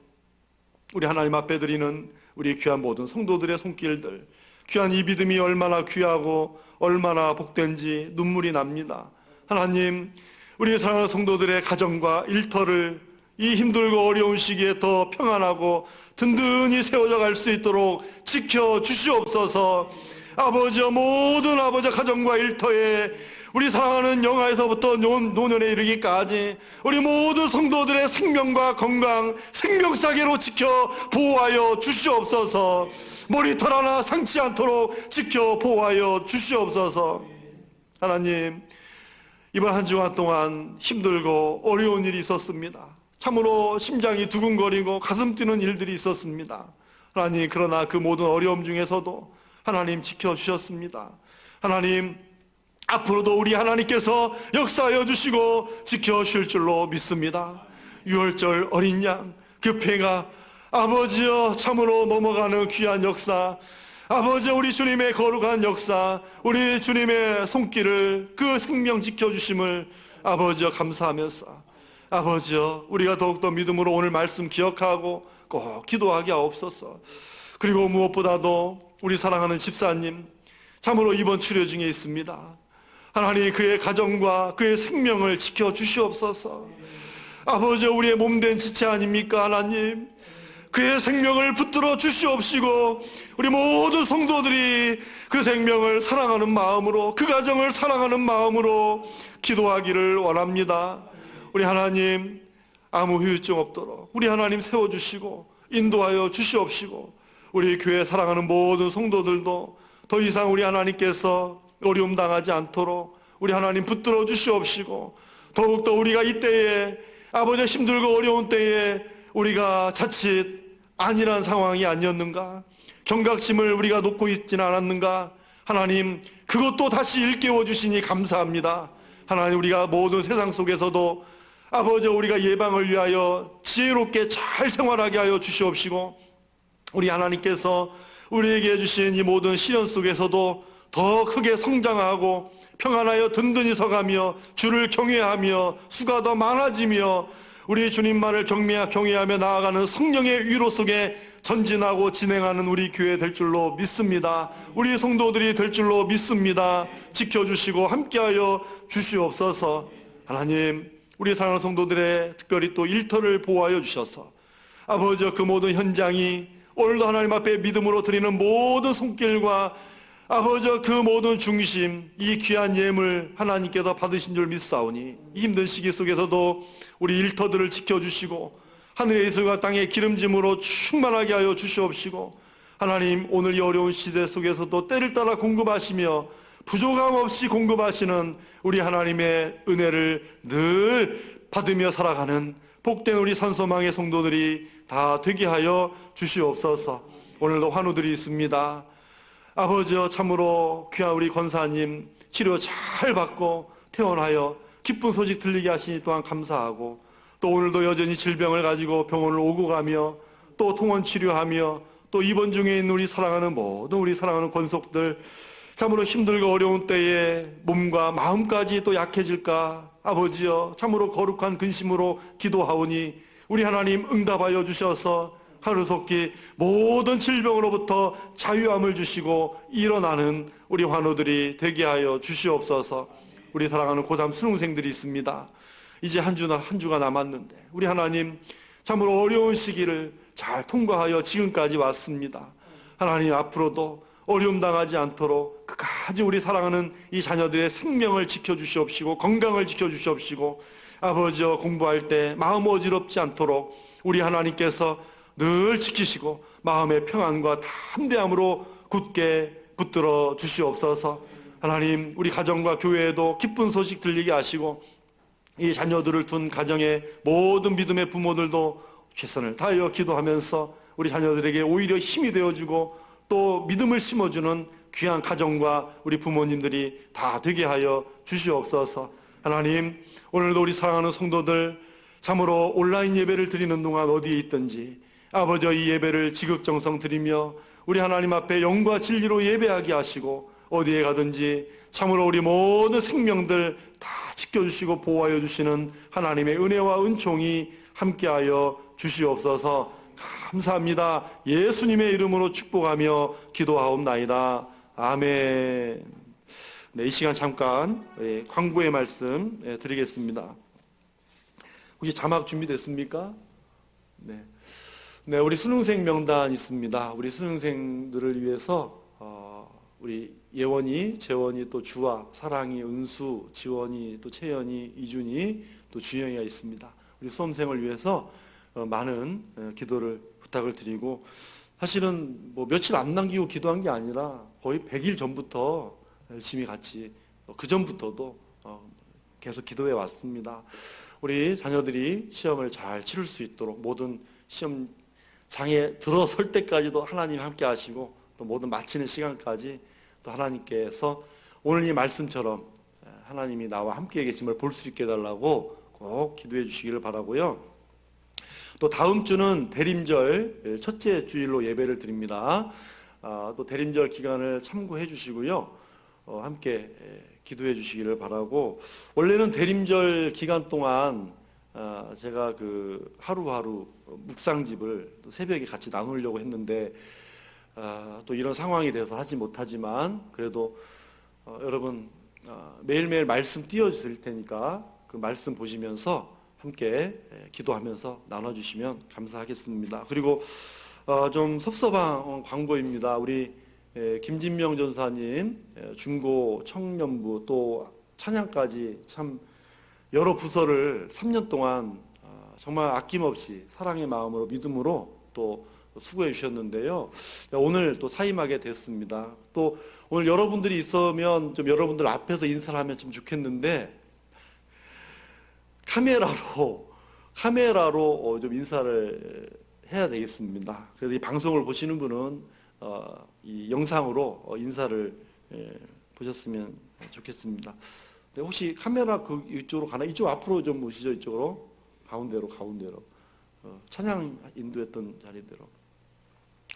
우리 하나님 앞에 드리는 우리 귀한 모든 성도들의 손길들, 귀한 이 믿음이 얼마나 귀하고 얼마나 복된지 눈물이 납니다. 하나님, 우리 사랑하는 성도들의 가정과 일터를 이 힘들고 어려운 시기에 더 평안하고 든든히 세워져 갈 수 있도록 지켜주시옵소서. 아버지여, 모든 아버지 가정과 일터에 우리 사랑하는 영아에서부터 노년에 이르기까지 우리 모든 성도들의 생명과 건강, 생명사계로 지켜 보호하여 주시옵소서. 머리털 하나 상치 않도록 지켜 보호하여 주시옵소서. 하나님, 이번 한 주간 동안 힘들고 어려운 일이 있었습니다. 참으로 심장이 두근거리고 가슴 뛰는 일들이 있었습니다. 하나님, 그러나 그 모든 어려움 중에서도 하나님 지켜주셨습니다. 하나님, 앞으로도 우리 하나님께서 역사하여 주시고 지켜주실 줄로 믿습니다. 유월절 어린 양 그 폐가 아버지여 참으로 넘어가는 귀한 역사, 아버지여 우리 주님의 거룩한 역사, 우리 주님의 손길을 그 생명 지켜주심을 아버지여 감사하면서, 아버지여 우리가 더욱더 믿음으로 오늘 말씀 기억하고 꼭 기도하게 하옵소서. 그리고 무엇보다도 우리 사랑하는 집사님, 참으로 이번 치료 중에 있습니다. 하나님, 그의 가정과 그의 생명을 지켜주시옵소서. 아버지, 우리의 몸된 지체 아닙니까? 하나님, 그의 생명을 붙들어 주시옵시고 우리 모든 성도들이 그 생명을 사랑하는 마음으로, 그 가정을 사랑하는 마음으로 기도하기를 원합니다. 우리 하나님, 아무 후유증 없도록 우리 하나님 세워주시고 인도하여 주시옵시고, 우리 교회 사랑하는 모든 성도들도 더 이상 우리 하나님께서 어려움 당하지 않도록 우리 하나님 붙들어 주시옵시고, 더욱더 우리가 이때에 아버지 힘들고 어려운 때에 우리가 자칫 안일한 상황이 아니었는가, 경각심을 우리가 놓고 있지는 않았는가, 하나님 그것도 다시 일깨워 주시니 감사합니다. 하나님, 우리가 모든 세상 속에서도 아버지 우리가 예방을 위하여 지혜롭게 잘 생활하게 하여 주시옵시고, 우리 하나님께서 우리에게 주신 이 모든 시련 속에서도 더 크게 성장하고 평안하여 든든히 서가며 주를 경외하며 수가 더 많아지며 우리 주님만을 경외하며 나아가는 성령의 위로 속에 전진하고 진행하는 우리 교회 될 줄로 믿습니다. 우리 성도들이 될 줄로 믿습니다. 지켜주시고 함께하여 주시옵소서. 하나님, 우리 사랑하는 성도들의 특별히 또 일터를 보호하여 주셔서 아버지 그 모든 현장이 오늘도 하나님 앞에 믿음으로 드리는 모든 손길과 아버지 그 모든 중심, 이 귀한 예물 하나님께서 받으신 줄 믿사오니 이 힘든 시기 속에서도 우리 일터들을 지켜주시고 하늘의 이슬과 땅의 기름짐으로 충만하게 하여 주시옵시고, 하나님 오늘 이 어려운 시대 속에서도 때를 따라 공급하시며 부족함 없이 공급하시는 우리 하나님의 은혜를 늘 받으며 살아가는 복된 우리 산소망의 성도들이 다 되게 하여 주시옵소서. 오늘도 환우들이 있습니다. 아버지여, 참으로 귀한 우리 권사님 치료 잘 받고 퇴원하여 기쁜 소식 들리게 하시니 또한 감사하고, 또 오늘도 여전히 질병을 가지고 병원을 오고 가며 또 통원 치료하며 또 입원 중에 있는 우리 사랑하는 모든 우리 사랑하는 권속들, 참으로 힘들고 어려운 때에 몸과 마음까지 또 약해질까 아버지여, 참으로 거룩한 근심으로 기도하오니 우리 하나님 응답하여 주셔서 하루속히 모든 질병으로부터 자유함을 주시고 일어나는 우리 환우들이 되게 하여 주시옵소서. 우리 사랑하는 고3 수능생들이 있습니다. 이제 한 주가 남았는데 우리 하나님, 참으로 어려운 시기를 잘 통과하여 지금까지 왔습니다. 하나님, 앞으로도 어려움 당하지 않도록 끝까지 우리 사랑하는 이 자녀들의 생명을 지켜주시옵시고 건강을 지켜주시옵시고, 아버지여, 공부할 때 마음 어지럽지 않도록 우리 하나님께서 늘 지키시고 마음의 평안과 담대함으로 굳게 붙들어 주시옵소서. 하나님, 우리 가정과 교회에도 기쁜 소식 들리게 하시고 이 자녀들을 둔 가정의 모든 믿음의 부모들도 최선을 다하여 기도하면서 우리 자녀들에게 오히려 힘이 되어주고 또 믿음을 심어주는 귀한 가정과 우리 부모님들이 다 되게 하여 주시옵소서. 하나님, 오늘도 우리 사랑하는 성도들 참으로 온라인 예배를 드리는 동안 어디에 있든지 아버지, 이 예배를 지극정성 드리며 우리 하나님 앞에 영과 진리로 예배하게 하시고 어디에 가든지 참으로 우리 모든 생명들 다 지켜주시고 보호하여 주시는 하나님의 은혜와 은총이 함께하여 주시옵소서. 감사합니다. 예수님의 이름으로 축복하며 기도하옵나이다. 아멘. 네, 이 시간 잠깐 광고의 말씀 드리겠습니다. 혹시 자막 준비됐습니까? 네, 우리 수능생 명단 있습니다. 우리 수능생들을 위해서 우리 예원이, 재원이, 또 주아, 사랑이, 은수, 지원이, 또 채연이, 이준이, 또 주영이가 있습니다. 우리 수험생을 위해서 많은 기도를 부탁을 드리고, 사실은 뭐 며칠 안 남기고 기도한 게 아니라 거의 100일 전부터 열심히 같이, 그 전부터도 계속 기도해 왔습니다. 우리 자녀들이 시험을 잘 치를 수 있도록 모든 시험 장에 들어설 때까지도 하나님 함께 하시고 또 모든 마치는 시간까지 또 하나님께서 오늘 이 말씀처럼 하나님이 나와 함께 계심을 볼 수 있게 해달라고 꼭 기도해 주시기를 바라고요. 또 다음 주는 대림절 첫째 주일로 예배를 드립니다. 또 대림절 기간을 참고해 주시고요. 함께 기도해 주시기를 바라고, 원래는 대림절 기간 동안 제가 그 하루하루 묵상집을 또 새벽에 같이 나누려고 했는데 또 이런 상황이 돼서 하지 못하지만, 그래도 여러분 매일매일 말씀 띄워주실 테니까 그 말씀 보시면서 함께 기도하면서 나눠주시면 감사하겠습니다. 그리고 좀 섭섭한 광고입니다. 우리 김진명 전사님 중고 청년부 또 찬양까지 참 여러 부서를 3년 동안 정말 아낌없이 사랑의 마음으로 믿음으로 또 수고해 주셨는데요. 오늘 또 사임하게 됐습니다. 또 오늘 여러분들이 있으면 좀 여러분들 앞에서 인사를 하면 좀 좋겠는데 카메라로 좀 인사를 해야 되겠습니다. 그래서 이 방송을 보시는 분은 이 영상으로 인사를 보셨으면 좋겠습니다. 네, 혹시 카메라 이쪽으로 가나? 이쪽 앞으로 좀 오시죠. 이쪽으로 가운데로 찬양 인도했던 자리대로.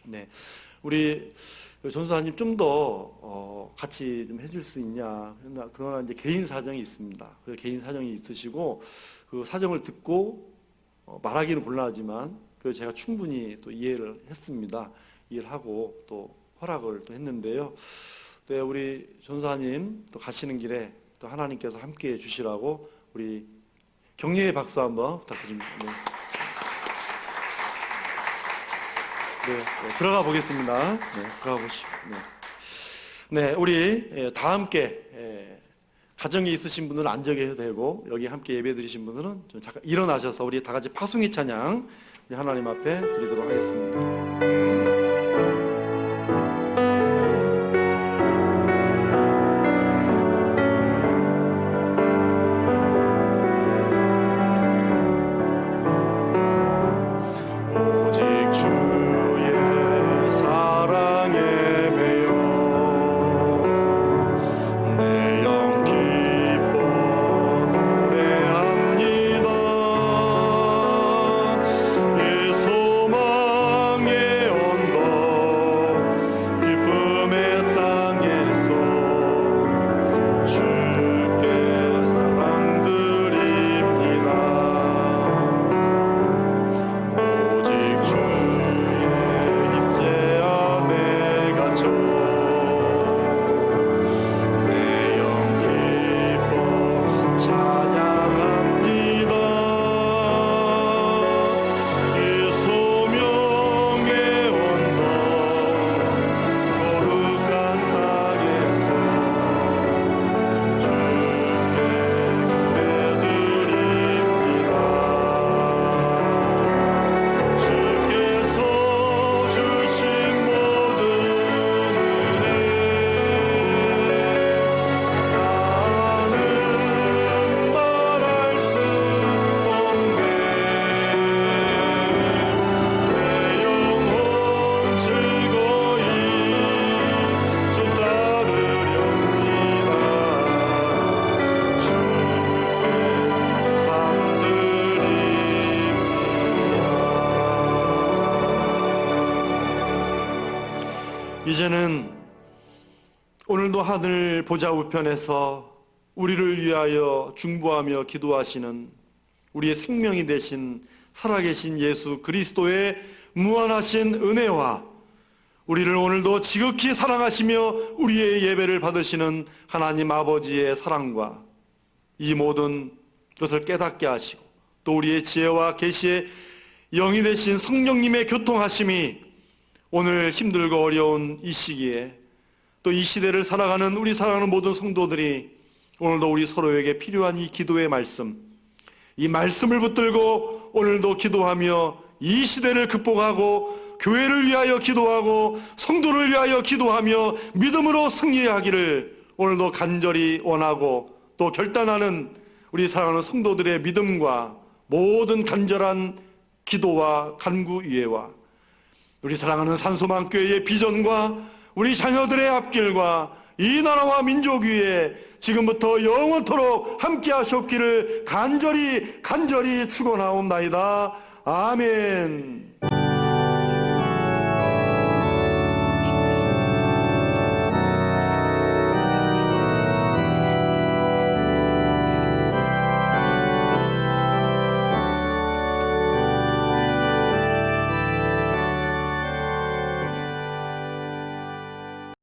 네, 우리 전사님 좀 더 같이 좀 해줄 수 있냐? 그러나 이제 개인 사정이 있습니다. 그 개인 사정이 있으시고 그 사정을 듣고 말하기는 곤란하지만 그 제가 충분히 또 이해를 했습니다. 이해를 하고 또 허락을 또 했는데요. 네, 우리 전사님 또 가시는 길에 또 하나님께서 함께 해 주시라고 우리 격려의 박수 한번 부탁드립니다. 네, 들어가 보겠습니다. 네, 들어가 보시죠. 네, 우리 다 함께 가정에 있으신 분들은 앉아 계셔도 되고 여기 함께 예배 드리신 분들은 좀 잠깐 일어나셔서 우리 다 같이 파송이 찬양 하나님 앞에 드리도록 하겠습니다. 오직 주의 사랑에 매여 이제는 오늘도 하늘 보좌 우편에서 우리를 위하여 중보하며 기도하시는 우리의 생명이 되신 살아계신 예수 그리스도의 무한하신 은혜와 우리를 오늘도 지극히 사랑하시며 우리의 예배를 받으시는 하나님 아버지의 사랑과 이 모든 것을 깨닫게 하시고 또 우리의 지혜와 계시의 영이 되신 성령님의 교통하심이 오늘 힘들고 어려운 이 시기에 또 이 시대를 살아가는 우리 사랑하는 모든 성도들이 오늘도 우리 서로에게 필요한 이 기도의 말씀, 이 말씀을 붙들고 오늘도 기도하며 이 시대를 극복하고 교회를 위하여 기도하고 성도를 위하여 기도하며 믿음으로 승리하기를 오늘도 간절히 원하고 또 결단하는 우리 사랑하는 성도들의 믿음과 모든 간절한 기도와 간구 위에와 우리 사랑하는 산소망교회의 비전과 우리 자녀들의 앞길과 이 나라와 민족 위에 지금부터 영원토록 함께 하셨기를 간절히 축원하옵나이다. 아멘.